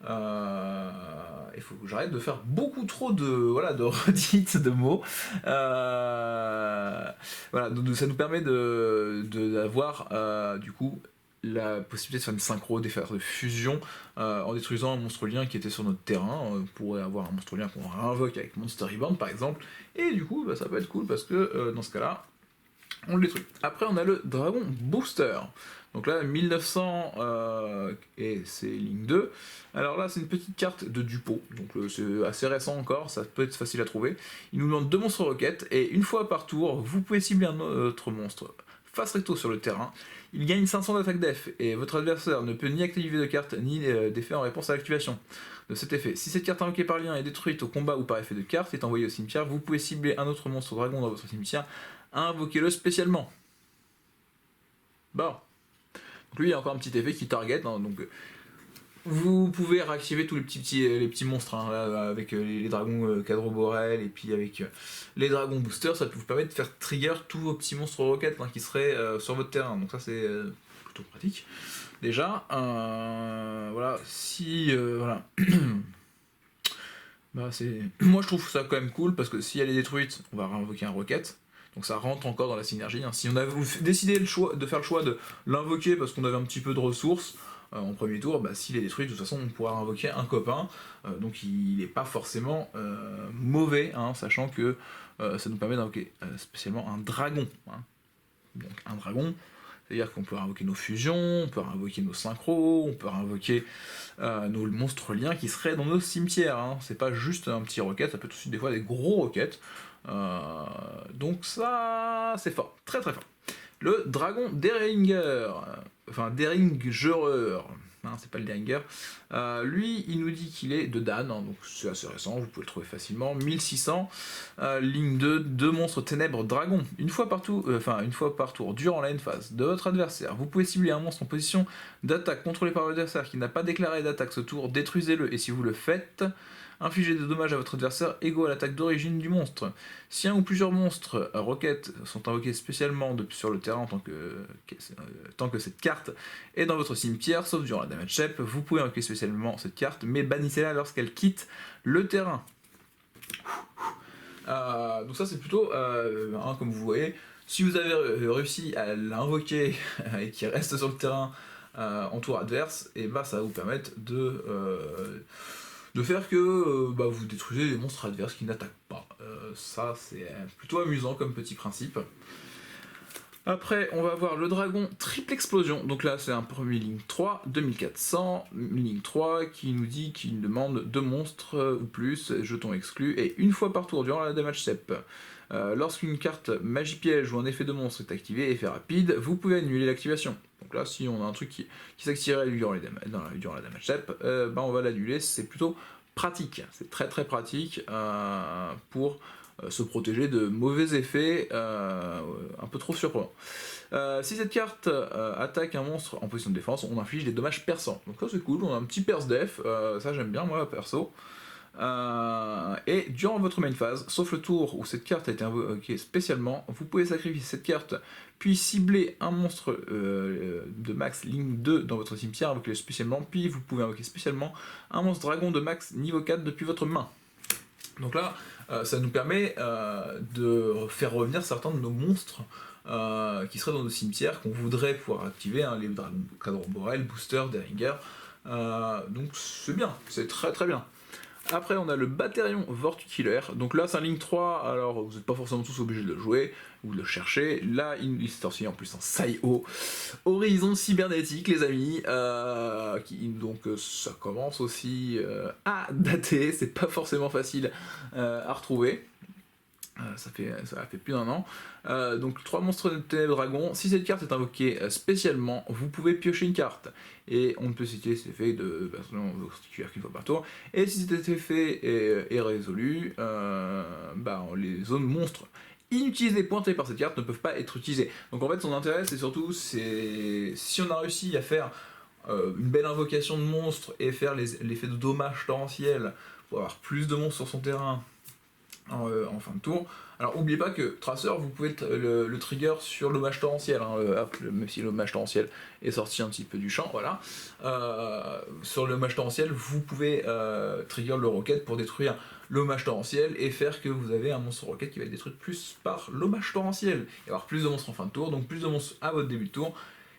Il faut que j'arrête de faire beaucoup trop de redites de mots. Voilà, donc ça nous permet d'avoir du coup la possibilité de faire une synchro, de faire de fusion en détruisant un monstre lien qui était sur notre terrain. On pourrait avoir un monstre lien qu'on réinvoque avec Monster Rebound par exemple, et du coup ça peut être cool parce que dans ce cas-là, on le détruit. Après on a le Dragon Booster. Donc là 1900 et c'est ligne 2. Alors là c'est une petite carte de Dupo, donc c'est assez récent encore, ça peut être facile à trouver. Il nous demande 2 monstres roquettes et une fois par tour vous pouvez cibler un autre monstre face recto sur le terrain. Il gagne 500 d'attaque def et votre adversaire ne peut ni activer de carte ni d'effet en réponse à l'activation de cet effet. Si cette carte invoquée par lien est détruite au combat ou par effet de carte est envoyée au cimetière, vous pouvez cibler un autre monstre dragon dans votre cimetière, invoquez-le spécialement. Bon. Donc lui il y a encore un petit effet qui target, hein, donc vous pouvez réactiver tous les petits monstres hein, là, avec les dragons Kadro Borel et puis avec les dragons booster, ça peut vous permettre de faire trigger tous vos petits monstres roquettes hein, qui seraient sur votre terrain, donc ça c'est plutôt pratique. Déjà, voilà, si voilà. Bah, moi je trouve ça quand même cool parce que si elle est détruite, on va réinvoquer un roquette. Donc ça rentre encore dans la synergie. Hein. Si on avait décidé de faire le choix de l'invoquer parce qu'on avait un petit peu de ressources en premier tour, bah, s'il est détruit, de toute façon on pourra invoquer un copain. Donc il n'est pas forcément mauvais, hein, sachant que ça nous permet d'invoquer spécialement un dragon. Hein. Donc un dragon, c'est-à-dire qu'on peut invoquer nos fusions, on peut invoquer nos synchros, on peut invoquer nos monstres liens qui seraient dans nos cimetières. Hein. C'est pas juste un petit roquette, ça peut être aussi des fois des gros roquettes. Donc ça, c'est fort, très très fort. Le dragon Deringer, enfin Deringereur, hein, c'est pas le Deringer. Lui, il nous dit qu'il est de Dan, hein, donc c'est assez récent, vous pouvez le trouver facilement. 1600, ligne 2 monstres ténèbres dragon. Une fois par tour, durant la phase de votre adversaire, vous pouvez cibler un monstre en position d'attaque contrôlé par l'adversaire qui n'a pas déclaré d'attaque ce tour, détruisez-le, et si vous le faites, infligez des dommages à votre adversaire égaux à l'attaque d'origine du monstre. Si un ou plusieurs monstres roquettes sont invoqués spécialement sur le terrain tant que cette carte est dans votre cimetière, sauf durant la damage step, vous pouvez invoquer spécialement cette carte, mais bannissez-la lorsqu'elle quitte le terrain. Donc ça c'est plutôt, comme vous voyez, si vous avez réussi à l'invoquer et qu'il reste sur le terrain en tour adverse, et bah ça va vous permettre de faire que vous détruisez les monstres adverses qui n'attaquent pas. Ça c'est plutôt amusant comme petit principe. Après on va avoir le dragon triple explosion, donc là c'est un premier ligne 3, 2400, ligne 3 qui nous dit qu'il demande 2 monstres ou plus, jetons exclus, et une fois par tour durant la damage step. Lorsqu'une carte magie piège ou un effet de monstre est activé, effet rapide, vous pouvez annuler l'activation. Donc là, si on a un truc qui s'activerait durant la damage step, on va l'annuler. C'est plutôt pratique. C'est très très pratique pour se protéger de mauvais effets un peu trop surprenants. Si cette carte attaque un monstre en position de défense, on inflige des dommages perçants. Donc ça c'est cool, on a un petit perce def, ça j'aime bien moi perso. Et durant votre main phase, sauf le tour où cette carte a été invoquée spécialement, vous pouvez sacrifier cette carte, puis cibler un monstre de max ligne 2 dans votre cimetière, invoquer spécialement, puis vous pouvez invoquer spécialement un monstre dragon de max niveau 4 depuis votre main. Donc là, ça nous permet de faire revenir certains de nos monstres qui seraient dans nos cimetières, qu'on voudrait pouvoir activer, hein, les dragons Borel, Booster, Derringer. Donc c'est bien, c'est très très bien. Après, on a le Batterion Vortukiller. Donc là, c'est un ligne 3, alors vous n'êtes pas forcément tous obligés de le jouer ou de le chercher. Là, il s'est aussi en plus en Sai-Ho. Horizon cybernétique, les amis. Donc ça commence aussi à dater, c'est pas forcément facile à retrouver. Ça a fait plus d'un an. Donc 3 monstres de ténèbres dragons. Si cette carte est invoquée spécialement, vous pouvez piocher une carte. Et on ne peut citer cet effet de qu'une fois par tour. Et si cet effet est résolu, les zones monstres inutilisées pointées par cette carte ne peuvent pas être utilisées. Donc en fait son intérêt c'est surtout si on a réussi à faire une belle invocation de monstres et faire l'effet de dommage torrentiel pour avoir plus de monstres sur son terrain en fin de tour. Alors n'oubliez pas que Tracer, vous pouvez le trigger sur l'hommage torrentiel, hein, même si l'hommage torrentiel est sorti un petit peu du champ, voilà. Sur l'hommage torrentiel, vous pouvez trigger le rocket pour détruire l'hommage torrentiel et faire que vous avez un monstre rocket qui va être détruit plus par l'hommage torrentiel, et avoir plus de monstres en fin de tour, donc plus de monstres à votre début de tour,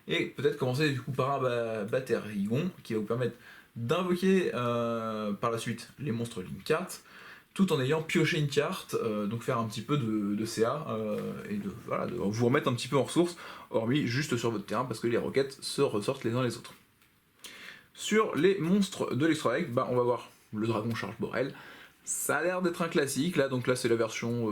et peut-être commencer du coup par un Batterion qui va vous permettre d'invoquer par la suite les monstres ligne 4, tout en ayant pioché une carte, donc faire un petit peu de CA, et de vous remettre un petit peu en ressources, hormis juste sur votre terrain, parce que les roquettes se ressortent les uns les autres. Sur les monstres de l'extra deck, on va voir le dragon charge Borel. Ça a l'air d'être un classique, là, donc là c'est la version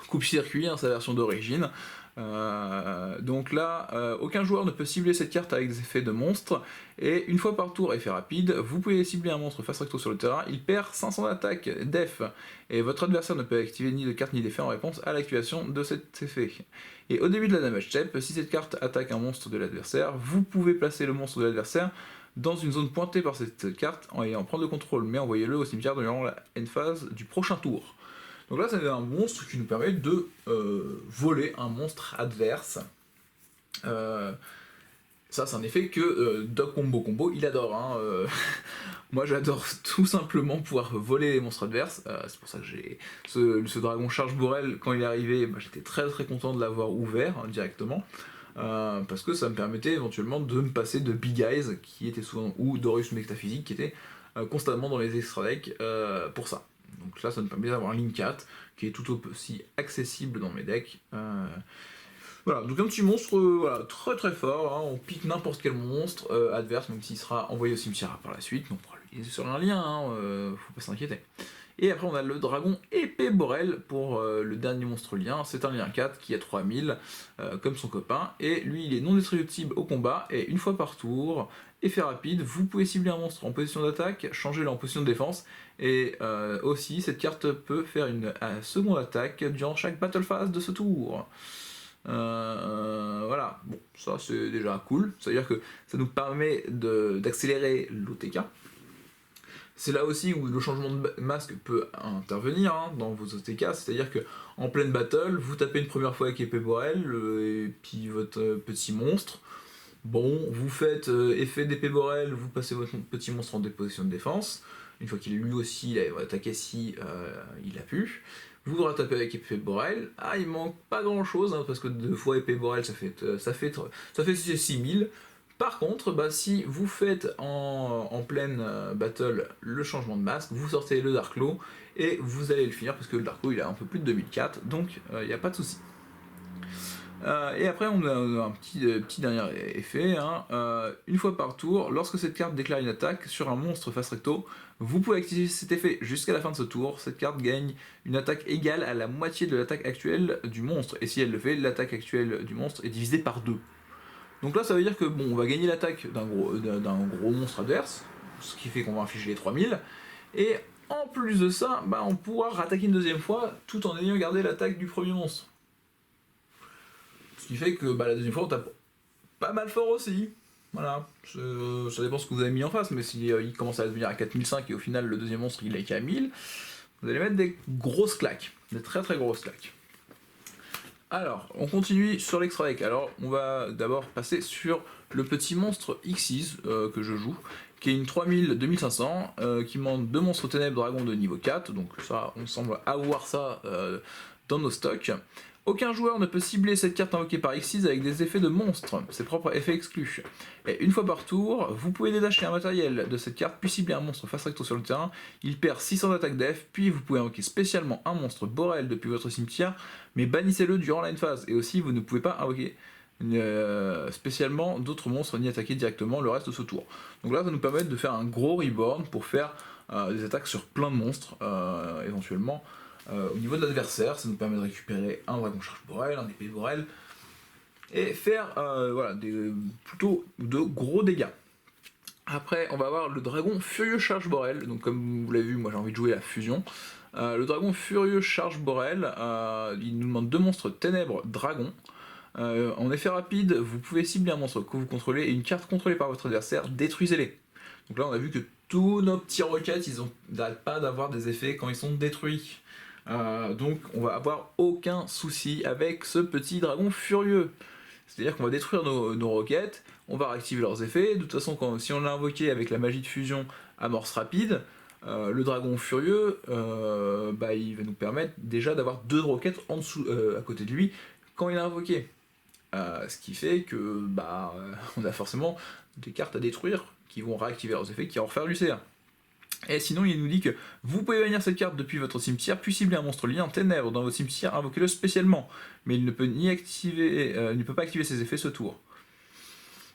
coupe-circuit, hein, c'est la version d'origine. Donc là, aucun joueur ne peut cibler cette carte avec des effets de monstre, et une fois par tour, effet rapide, vous pouvez cibler un monstre face recto sur le terrain, il perd 500 d'attaque def, et votre adversaire ne peut activer ni de carte ni d'effet en réponse à l'activation de cet effet. Et au début de la damage step, si cette carte attaque un monstre de l'adversaire, vous pouvez placer le monstre de l'adversaire dans une zone pointée par cette carte en ayant prendre le contrôle, mais envoyez-le au cimetière durant la end phase du prochain tour. Donc là, c'est un monstre qui nous permet de voler un monstre adverse. Ça, c'est un effet que Doc Combo il adore. Hein, moi, j'adore tout simplement pouvoir voler les monstres adverses. C'est pour ça que j'ai ce dragon charge Borel, quand il est arrivé, j'étais très très content de l'avoir ouvert directement. Parce que ça me permettait éventuellement de me passer de Big Eyes, qui était souvent, ou d'Horus Métaphysique, qui était constamment dans les extra decks pour ça. Donc là, ça me permet d'avoir un ligne 4 qui est tout aussi accessible dans mes decks. Voilà, donc un petit monstre très très fort, hein, on pique n'importe quel monstre adverse, même s'il sera envoyé au cimetière par la suite, on pourra l'utiliser sur un lien, hein, faut pas s'inquiéter. Et après on a le dragon épée Borel pour le dernier monstre lien, c'est un lien 4 qui a 3000 comme son copain, et lui il est non destructible au combat, et une fois par tour, effet rapide, vous pouvez cibler un monstre en position d'attaque, changer-le en position de défense, et aussi cette carte peut faire une seconde attaque durant chaque battle phase de ce tour. Voilà, bon, ça c'est déjà cool, c'est-à-dire que ça nous permet d'accélérer l'OTK. C'est là aussi où le changement de masque peut intervenir hein, dans vos OTK, c'est-à-dire que en pleine battle, vous tapez une première fois avec épée Borel, et puis votre petit monstre. Bon, vous faites effet d'épée Borel, vous passez votre petit monstre en position de défense. Une fois qu'il est lui aussi, il a attaqué si il a pu. Vous le ratapez avec épée Borel. Ah, il manque pas grand chose, hein, parce que 2 fois épée Borel, ça fait 6000. Par contre, si vous faites en pleine battle le changement de masque, vous sortez le Darklo et vous allez le finir parce que le Darklo il a un peu plus de 2004, donc il n'y a pas de souci. Et après on a un petit dernier effet, hein. Une fois par tour, lorsque cette carte déclare une attaque sur un monstre face recto, vous pouvez activer cet effet jusqu'à la fin de ce tour. Cette carte gagne une attaque égale à la moitié de l'attaque actuelle du monstre, et si elle le fait, l'attaque actuelle du monstre est divisée par 2. Donc là ça veut dire que bon, on va gagner l'attaque d'un gros monstre adverse, ce qui fait qu'on va infliger les 3000, et en plus de ça, on pourra rattaquer une deuxième fois tout en ayant gardé l'attaque du premier monstre. Ce qui fait que la deuxième fois on tape pas mal fort aussi. Voilà, ça dépend ce que vous avez mis en face, mais si il commence à devenir à 4005 et au final le deuxième monstre il est qu'à 1000, vous allez mettre des grosses claques, des très très grosses claques. Alors, on continue sur l'extra deck. Alors, on va d'abord passer sur le petit monstre Xyz que je joue, qui est une 3000-2500, qui demande 2 monstres ténèbres dragon de niveau 4, donc ça, on semble avoir ça dans nos stocks. Aucun joueur ne peut cibler cette carte invoquée par Xyz avec des effets de monstre, ses propres effets exclus. Et une fois par tour, vous pouvez détacher un matériel de cette carte, puis cibler un monstre face recto sur le terrain, il perd 600 d'attaque def, puis vous pouvez invoquer spécialement un monstre Borel depuis votre cimetière, mais bannissez-le durant la phase. Et aussi, vous ne pouvez pas invoquer spécialement d'autres monstres ni attaquer directement le reste de ce tour. Donc là, ça nous permet de faire un gros reborn pour faire des attaques sur plein de monstres, éventuellement. Au niveau de l'adversaire, ça nous permet de récupérer un dragon charge Borel, un épée Borel, et faire voilà, plutôt de gros dégâts. Après, on va avoir le dragon furieux charge Borel, donc comme vous l'avez vu, moi j'ai envie de jouer la fusion. Le dragon furieux charge Borel, il nous demande 2 monstres ténèbres dragon. En effet rapide, vous pouvez cibler un monstre que vous contrôlez et une carte contrôlée par votre adversaire, détruisez-les. Donc là on a vu que tous nos petits roquettes, ils n'arrêtent pas d'avoir des effets quand ils sont détruits. Donc on va avoir aucun souci avec ce petit dragon furieux. C'est-à-dire qu'on va détruire nos roquettes, on va réactiver leurs effets. De toute façon, si on l'a invoqué avec la magie de fusion amorce rapide, le dragon furieux, il va nous permettre déjà d'avoir 2 roquettes en dessous, à côté de lui quand il est invoqué. Ce qui fait que on a forcément des cartes à détruire qui vont réactiver leurs effets, qui vont refaire l'UCR. Et sinon, il nous dit que vous pouvez bannir cette carte depuis votre cimetière, puis cibler un monstre lié en ténèbres dans votre cimetière, invoquez-le spécialement. Mais il ne peut, ne peut pas activer ses effets ce tour.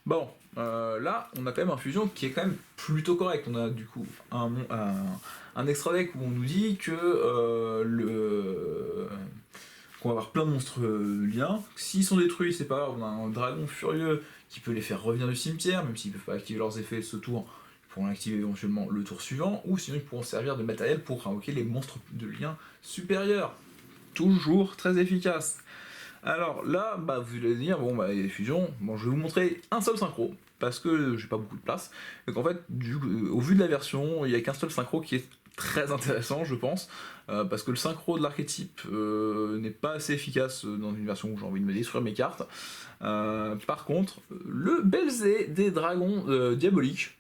Bon, là, on a quand même un fusion qui est quand même plutôt correct. On a du coup un extra deck où on nous dit que qu'on va avoir plein de monstres liens. S'ils sont détruits, c'est pas grave, on a un dragon furieux qui peut les faire revenir du cimetière, même s'ils ne peuvent pas activer leurs effets ce tour. Pourront l'activer éventuellement le tour suivant, ou sinon ils pourront servir de matériel pour invoquer les monstres de lien supérieurs. Toujours très efficace. Alors là, vous allez dire, les fusions, je vais vous montrer un seul synchro, parce que j'ai pas beaucoup de place. Donc en fait, au vu de la version, il n'y a qu'un seul synchro qui est très intéressant, je pense, parce que le synchro de l'archétype n'est pas assez efficace dans une version où j'ai envie de me détruire mes cartes. Par contre, le Belzé des dragons diaboliques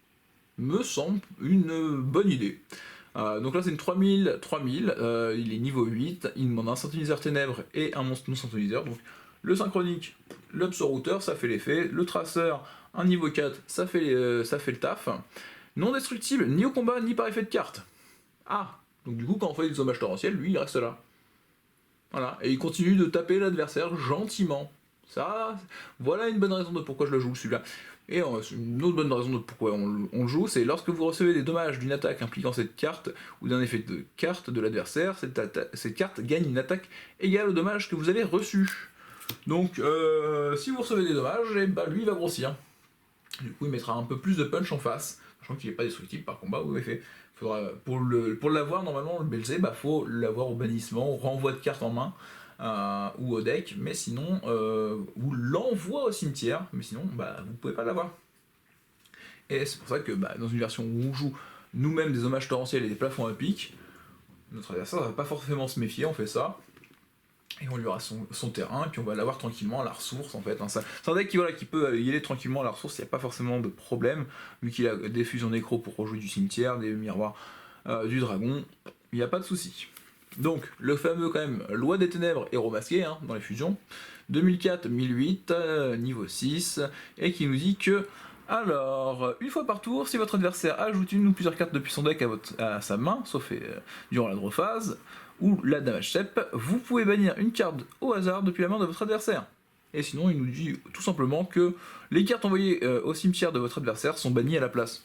me semble une bonne idée. Donc là c'est une 3000, il est niveau 8, il demande un synthoniseur ténèbres et un monstre non synthoniseur. Donc le synchronique, l'absorouteur, ça fait l'effet, le traceur, un niveau 4, ça fait le taf. Non destructible, ni au combat, ni par effet de carte. Ah, donc du coup quand on fait des hommages torrentiels, lui il reste là. Voilà, et il continue de taper l'adversaire gentiment. Ça, voilà une bonne raison de pourquoi je le joue celui-là. Et une autre bonne raison de pourquoi on le joue, c'est lorsque vous recevez des dommages d'une attaque impliquant cette carte ou d'un effet de carte de l'adversaire, cette carte gagne une attaque égale au dommage que vous avez reçu. Donc si vous recevez des dommages, lui il va grossir. Du coup il mettra un peu plus de punch en face, sachant qu'il n'est pas destructible par combat ou effet. Faudra, pour l'avoir normalement le Belzé, faut l'avoir au bannissement, au renvoi de cartes en main. Ou au deck, mais sinon, ou l'envoi au cimetière, mais sinon, vous pouvez pas l'avoir. Et c'est pour ça que dans une version où on joue nous-mêmes des hommages torrentiels et des plafonds à pic, notre adversaire ne va pas forcément se méfier, on fait ça, et on lui aura son terrain, et puis on va l'avoir tranquillement à la ressource en fait. C'est un deck qui peut y aller tranquillement à la ressource, il n'y a pas forcément de problème, vu qu'il a des fusions nécro pour rejouer du cimetière, des miroirs du dragon, il n'y a pas de souci. Donc, le fameux quand même Loi des Ténèbres héros masqué dans les fusions, 2004-1008, niveau 6, et qui nous dit que, alors, une fois par tour, si votre adversaire ajoute une ou plusieurs cartes depuis son deck à sa main, sauf durant la draw phase, ou la damage step, vous pouvez bannir une carte au hasard depuis la main de votre adversaire. Et sinon, il nous dit tout simplement que les cartes envoyées au cimetière de votre adversaire sont bannies à la place.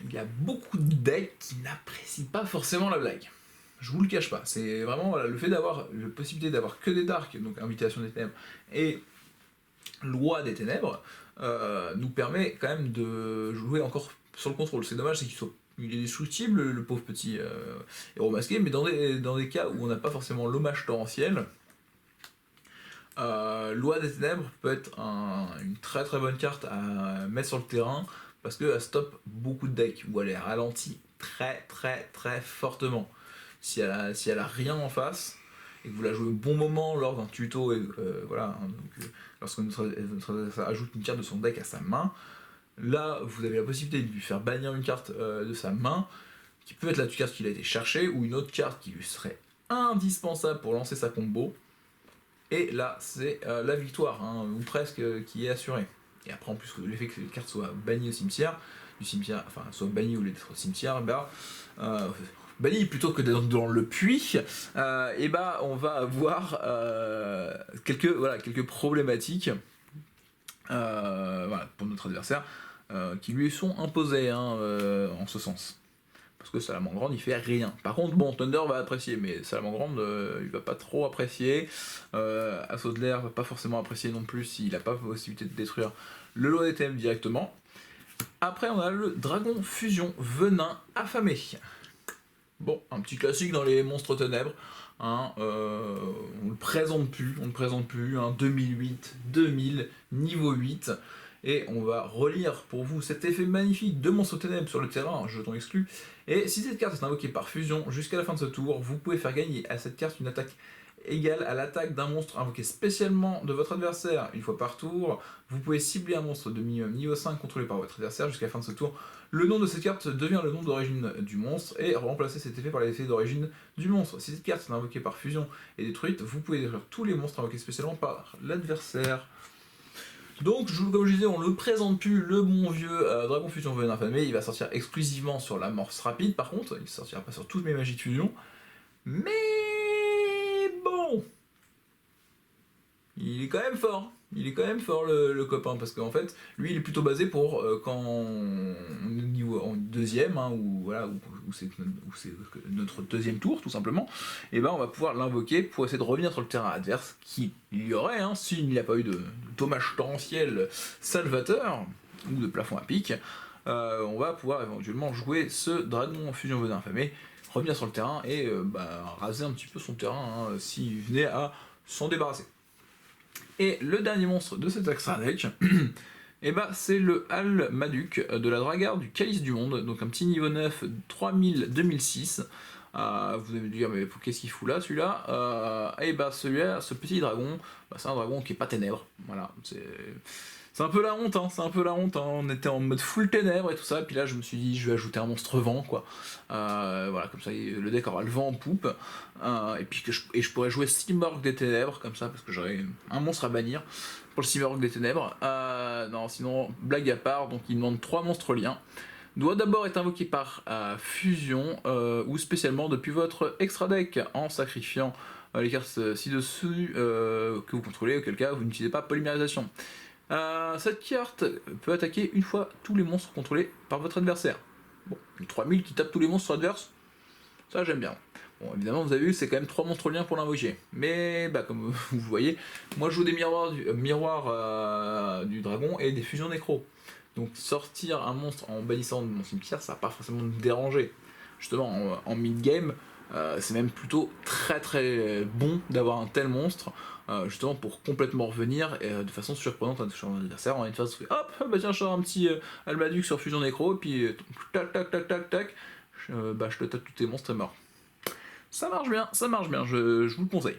Il y a beaucoup de decks qui n'apprécient pas forcément la blague. Je vous le cache pas. C'est vraiment le fait d'avoir la possibilité d'avoir que des darks, donc Invitation des Ténèbres, et Loi des Ténèbres, nous permet quand même de jouer encore sur le contrôle. C'est dommage, c'est qu'il est destructible, le pauvre petit héros masqué, mais dans des cas où on n'a pas forcément l'hommage torrentiel, Loi des Ténèbres peut être une très très bonne carte à mettre sur le terrain parce qu'elle stoppe beaucoup de decks ou elle est ralentie très très très fortement. Si elle a rien en face et que vous la jouez au bon moment lors d'un tuto, et voilà, hein, donc, lorsque notre adversaire ajoute une carte de son deck à sa main, là vous avez la possibilité de lui faire bannir une carte de sa main qui peut être la carte qu'il a été chercher ou une autre carte qui lui serait indispensable pour lancer sa combo. Et là, c'est la victoire, hein, ou presque, qui est assurée. Et après, en plus, l'effet que les cartes soient bannies au cimetière, enfin, soient bannies ou les au cimetière, bannies plutôt que dans le puits, on va avoir quelques problématiques pour notre adversaire qui lui sont imposées en ce sens. Parce que Salamandrande il fait rien. Par contre, bon, Thunder va apprécier, mais Salamandrande il va pas trop apprécier. Assaut de l'air va pas forcément apprécier non plus s'il a pas la possibilité de détruire le lot des thèmes directement. Après, on a le Dragon Fusion Venin Affamé. Bon, un petit classique dans les monstres ténèbres. On le présente plus, 2008, 2000, niveau 8. Et on va relire pour vous cet effet magnifique de monstre ténèbres sur le terrain, jeton exclu. Et si cette carte est invoquée par fusion jusqu'à la fin de ce tour, vous pouvez faire gagner à cette carte une attaque égale à l'attaque d'un monstre invoqué spécialement de votre adversaire une fois par tour. Vous pouvez cibler un monstre de minimum niveau 5 contrôlé par votre adversaire jusqu'à la fin de ce tour. Le nom de cette carte devient le nom d'origine du monstre et remplacer cet effet par l'effet d'origine du monstre. Si cette carte est invoquée par fusion et détruite, vous pouvez détruire tous les monstres invoqués spécialement par l'adversaire. Donc, comme je disais, on ne le présente plus, le bon vieux Dragon Fusion Venin Affamé. Il va sortir exclusivement sur l'amorce rapide, par contre. Il ne sortira pas sur toutes mes magies de fusion. Mais bon, il est quand même fort. Il est quand même fort le copain, parce qu'en fait, lui il est plutôt basé pour quand on est niveau en deuxième, où c'est notre deuxième tour tout simplement, et on va pouvoir l'invoquer pour essayer de revenir sur le terrain adverse, qui il y aurait, s'il n'y a pas eu de dommage torrentiel salvateur, ou de plafond à pic, on va pouvoir éventuellement jouer ce Dragon Fusion Venin Affamé, revenir sur le terrain et raser un petit peu son terrain s'il venait à s'en débarrasser. Et le dernier monstre de cet extra deck, c'est le Almaduc de la Dragarde du Calice du Monde, donc un petit niveau 9, 3000-2006. Vous allez me dire, mais qu'est-ce qu'il fout là celui-là celui-là, ce petit dragon, c'est un dragon qui est pas ténèbres. Voilà, c'est un peu la honte, on était en mode full ténèbres et tout ça, puis là je me suis dit je vais ajouter un monstre vent quoi. Comme ça le deck aura le vent en poupe, et puis je pourrais jouer Simorgh des Ténèbres comme ça, parce que j'aurais un monstre à bannir pour le Simorgh des Ténèbres. Non, sinon, blague à part, donc il demande 3 monstres liens. Doit d'abord être invoqué par fusion ou spécialement depuis votre extra deck en sacrifiant les cartes ci-dessus que vous contrôlez, auquel cas vous n'utilisez pas polymérisation. Cette carte peut attaquer une fois tous les monstres contrôlés par votre adversaire. Bon, 3000 qui tapent tous les monstres adverses, ça j'aime bien. Bon, évidemment, vous avez vu, c'est quand même 3 monstres liens pour l'invoquer. Mais, comme vous voyez, moi je joue des miroirs du dragon et des fusions nécro. Donc sortir un monstre en bannissant de mon cimetière, ça va pas forcément me déranger. Justement, en mid-game, c'est même plutôt très très bon d'avoir un tel monstre, justement pour complètement revenir de façon surprenante à son adversaire. En une phase, hop, tiens, je sors un petit Almaduc sur fusion nécro, et puis tac tac tac tac tac, je te tape tous tes monstres et mort. Ça marche bien, je vous le conseille.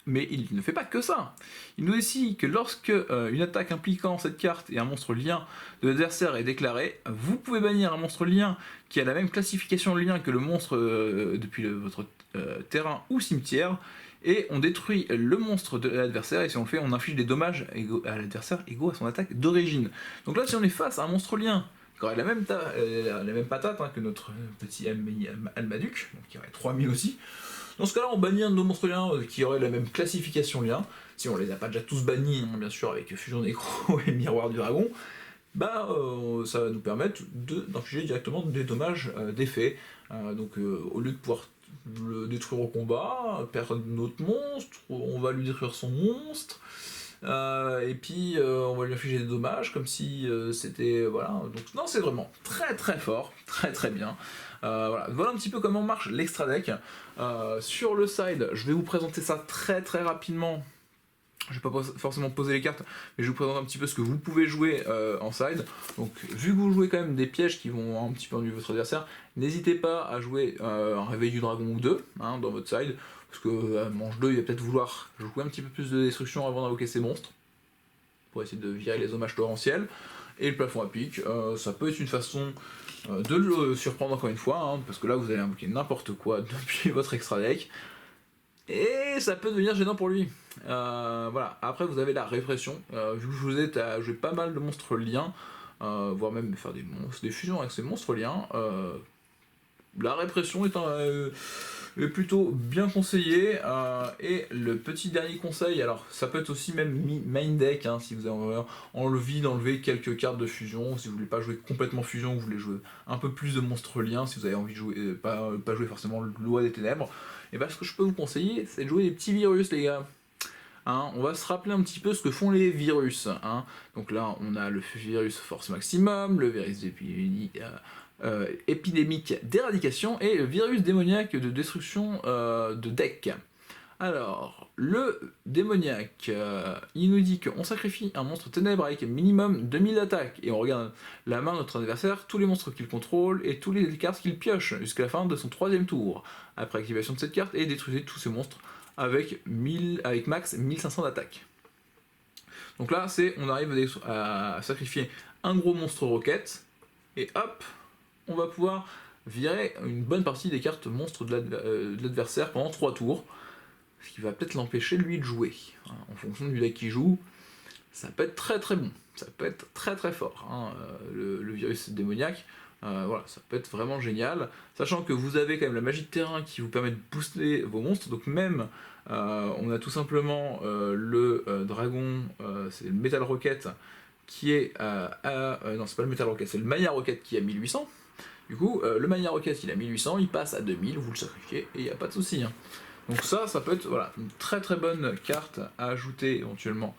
Mais il ne fait pas que ça. Il nous dit que lorsque une attaque impliquant cette carte et un monstre lien de l'adversaire est déclarée, vous pouvez bannir un monstre lien qui a la même classification de lien que le monstre depuis votre terrain ou cimetière, et on détruit le monstre de l'adversaire, et si on le fait, on inflige des dommages à l'adversaire égaux à son attaque d'origine. Donc là, si on est face à un monstre lien qui aurait la même patate que notre petit Almaduc, donc qui aurait 3000 aussi, dans ce cas-là, on bannit un de nos monstres liens qui aurait la même classification lien. Si on les a pas déjà tous bannis, bien sûr, avec Fusion Nécro et Miroir du Dragon, ça va nous permettre d'infliger directement des dommages d'effet. Donc au lieu de pouvoir le détruire au combat, perdre notre monstre, on va lui détruire son monstre, et puis on va lui infliger des dommages comme si c'était... Voilà, donc non, c'est vraiment très très fort, très très bien. Voilà un petit peu comment marche l'extra deck. Sur le side, je vais vous présenter ça très très rapidement Je vais pas forcément poser les cartes, mais je vous présente un petit peu ce que vous pouvez jouer en side. Donc vu que vous jouez quand même des pièges qui vont un petit peu ennuyer votre adversaire, n'hésitez pas à jouer un réveil du dragon ou deux dans votre side, parce que manche 2 il va peut-être vouloir jouer un petit peu plus de destruction avant d'invoquer ses monstres, pour essayer de virer les hommages torrentiels. Et le plafond à pic, ça peut être une façon de le surprendre encore une fois, parce que là vous allez invoquer n'importe quoi depuis votre extra deck. Et ça peut devenir gênant pour lui. Voilà. Après, vous avez la répression. Vu que je vous ai à jouer pas mal de monstres liens, voire même faire des fusions avec ces monstres liens, la répression est plutôt bien conseillée. Et le petit dernier conseil, alors ça peut être aussi même main deck, si vous avez envie d'enlever quelques cartes de fusion, si vous voulez pas jouer complètement fusion, vous voulez jouer un peu plus de monstres liens, si vous avez envie de jouer, pas jouer forcément le Loi des Ténèbres. Et bien ce que je peux vous conseiller, c'est de jouer des petits virus, les gars. On va se rappeler un petit peu ce que font les virus. Donc là, on a le virus force maximum, le virus épidémique d'éradication et le virus démoniaque de destruction de deck. Alors, le démoniaque, il nous dit qu'on sacrifie un monstre ténèbre avec minimum 2000 d'attaque, et on regarde la main de notre adversaire, tous les monstres qu'il contrôle et tous les cartes qu'il pioche jusqu'à la fin de son 3ème tour. Après activation de cette carte, et détruisez tous ces monstres avec max 1500 d'attaque. Donc là, on arrive à sacrifier un gros monstre roquette, et hop, on va pouvoir virer une bonne partie des cartes monstres de l'adversaire pendant 3 tours. Ce qui va peut-être l'empêcher lui de jouer. En fonction du deck qu'il joue, ça peut être très très bon, ça peut être très très fort. Le virus démoniaque, voilà, ça peut être vraiment génial. Sachant que vous avez quand même la magie de terrain qui vous permet de booster vos monstres, donc même on a tout simplement le dragon, c'est le Metal Rocket qui est non, c'est pas le Metal Rocket, c'est le Maya Rocket qui est à 1800. Du coup, le Maya Rocket il est à 1800, il passe à 2000, vous le sacrifiez et il n'y a pas de souci. Donc ça peut être voilà, une très très bonne carte à ajouter éventuellement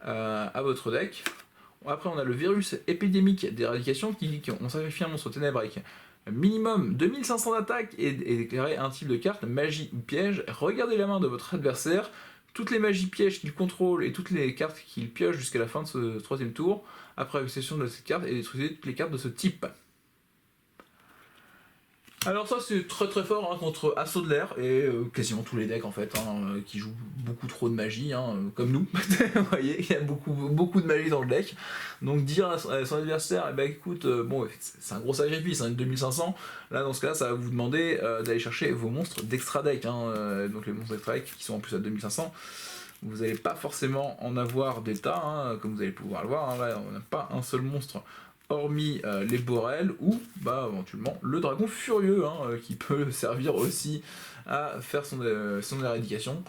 à votre deck. Après on a le virus épidémique d'éradication qui dit qu'on sacrifie un monstre ténèbre avec minimum 2500 d'attaque et déclarer un type de carte, magie ou piège. Regardez la main de votre adversaire, toutes les magies pièges qu'il contrôle et toutes les cartes qu'il pioche jusqu'à la fin de ce 3ème tour, après acquisition de cette carte, et détruisez toutes les cartes de ce type. Alors ça c'est très très fort contre Assaut de l'air et quasiment tous les decks en fait qui jouent beaucoup trop de magie comme nous. Vous voyez, il y a beaucoup de magie dans le deck. Donc dire à son adversaire, eh ben écoute, bon c'est un gros sacrifice, 2500. Là dans ce cas-là, ça va vous demander d'aller chercher vos monstres d'extra deck. Donc les monstres d'extra deck qui sont en plus à 2500. Vous n'allez pas forcément en avoir des tas, comme vous allez pouvoir le voir. Là on n'a pas un seul monstre hormis les Borels ou éventuellement le dragon furieux qui peut servir aussi à faire son éradication.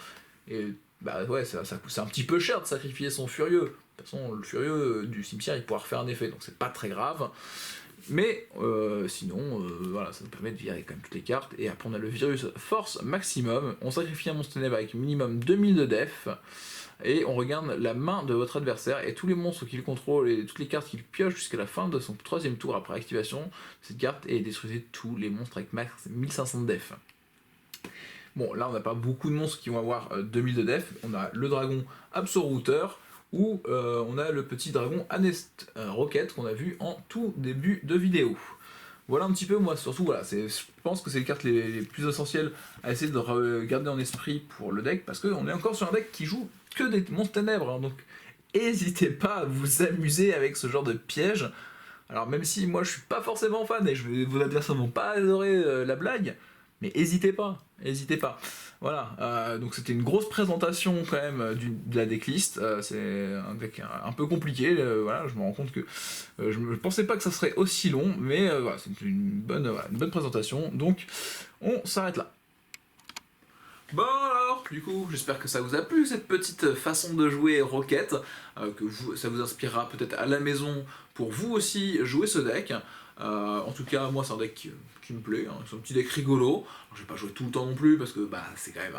Et ouais, c'est un petit peu cher de sacrifier son furieux. De toute façon, le furieux du cimetière il pourra refaire un effet, donc c'est pas très grave. Mais sinon, voilà, ça nous permet de virer quand même toutes les cartes. Et après on a le virus force maximum. On sacrifie un monstre ténèbre avec minimum 2000 de def. Et on regarde la main de votre adversaire et tous les monstres qu'il contrôle et toutes les cartes qu'il pioche jusqu'à la fin de son 3ème tour après activation de cette carte, et détruisez tous les monstres avec max 1500 de def. Bon, là on n'a pas beaucoup de monstres qui vont avoir 2000 de def. On a le dragon Absorouter ou on a le petit dragon Anest Rocket qu'on a vu en tout début de vidéo. Voilà un petit peu, moi surtout, voilà, je pense que c'est les cartes les plus essentielles à essayer de garder en esprit pour le deck, parce qu'on est encore sur un deck qui joue que des monstres ténèbres, donc n'hésitez pas à vous amuser avec ce genre de piège. Alors même si moi je suis pas forcément fan et vos adversaires vont pas adorer la blague, mais n'hésitez pas. Voilà, donc c'était une grosse présentation quand même de la decklist. C'est un deck un peu compliqué, voilà, je me rends compte que je ne pensais pas que ça serait aussi long, mais voilà, c'est une bonne présentation, donc on s'arrête là. Bon alors, du coup, j'espère que ça vous a plu cette petite façon de jouer Rocket, ça vous inspirera peut-être à la maison pour vous aussi jouer ce deck. En tout cas, moi c'est un deck qui me plaît, c'est un petit deck rigolo. Alors, je vais pas jouer tout le temps non plus parce que c'est quand même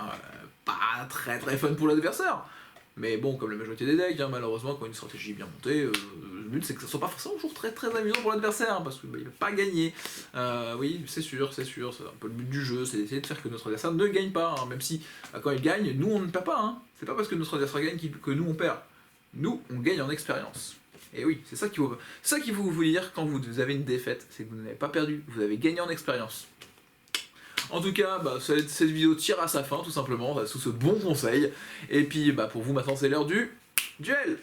pas très très fun pour l'adversaire. Mais bon, comme la majorité des decks, malheureusement, quand une stratégie est bien montée, but c'est que ça soit pas forcément toujours très très amusant pour l'adversaire, parce que il va pas gagner. Oui, c'est sûr, c'est un peu le but du jeu, c'est d'essayer de faire que notre adversaire ne gagne pas, hein, même si quand il gagne, nous on ne perd pas, hein. C'est pas parce que notre adversaire gagne que nous on perd. Nous, on gagne en expérience. Et oui, c'est ça qu'il faut vous dire quand vous avez une défaite, c'est que vous n'avez pas perdu, vous avez gagné en expérience. En tout cas, cette vidéo tire à sa fin, tout simplement, sous ce bon conseil. Et puis, pour vous, maintenant, c'est l'heure du duel.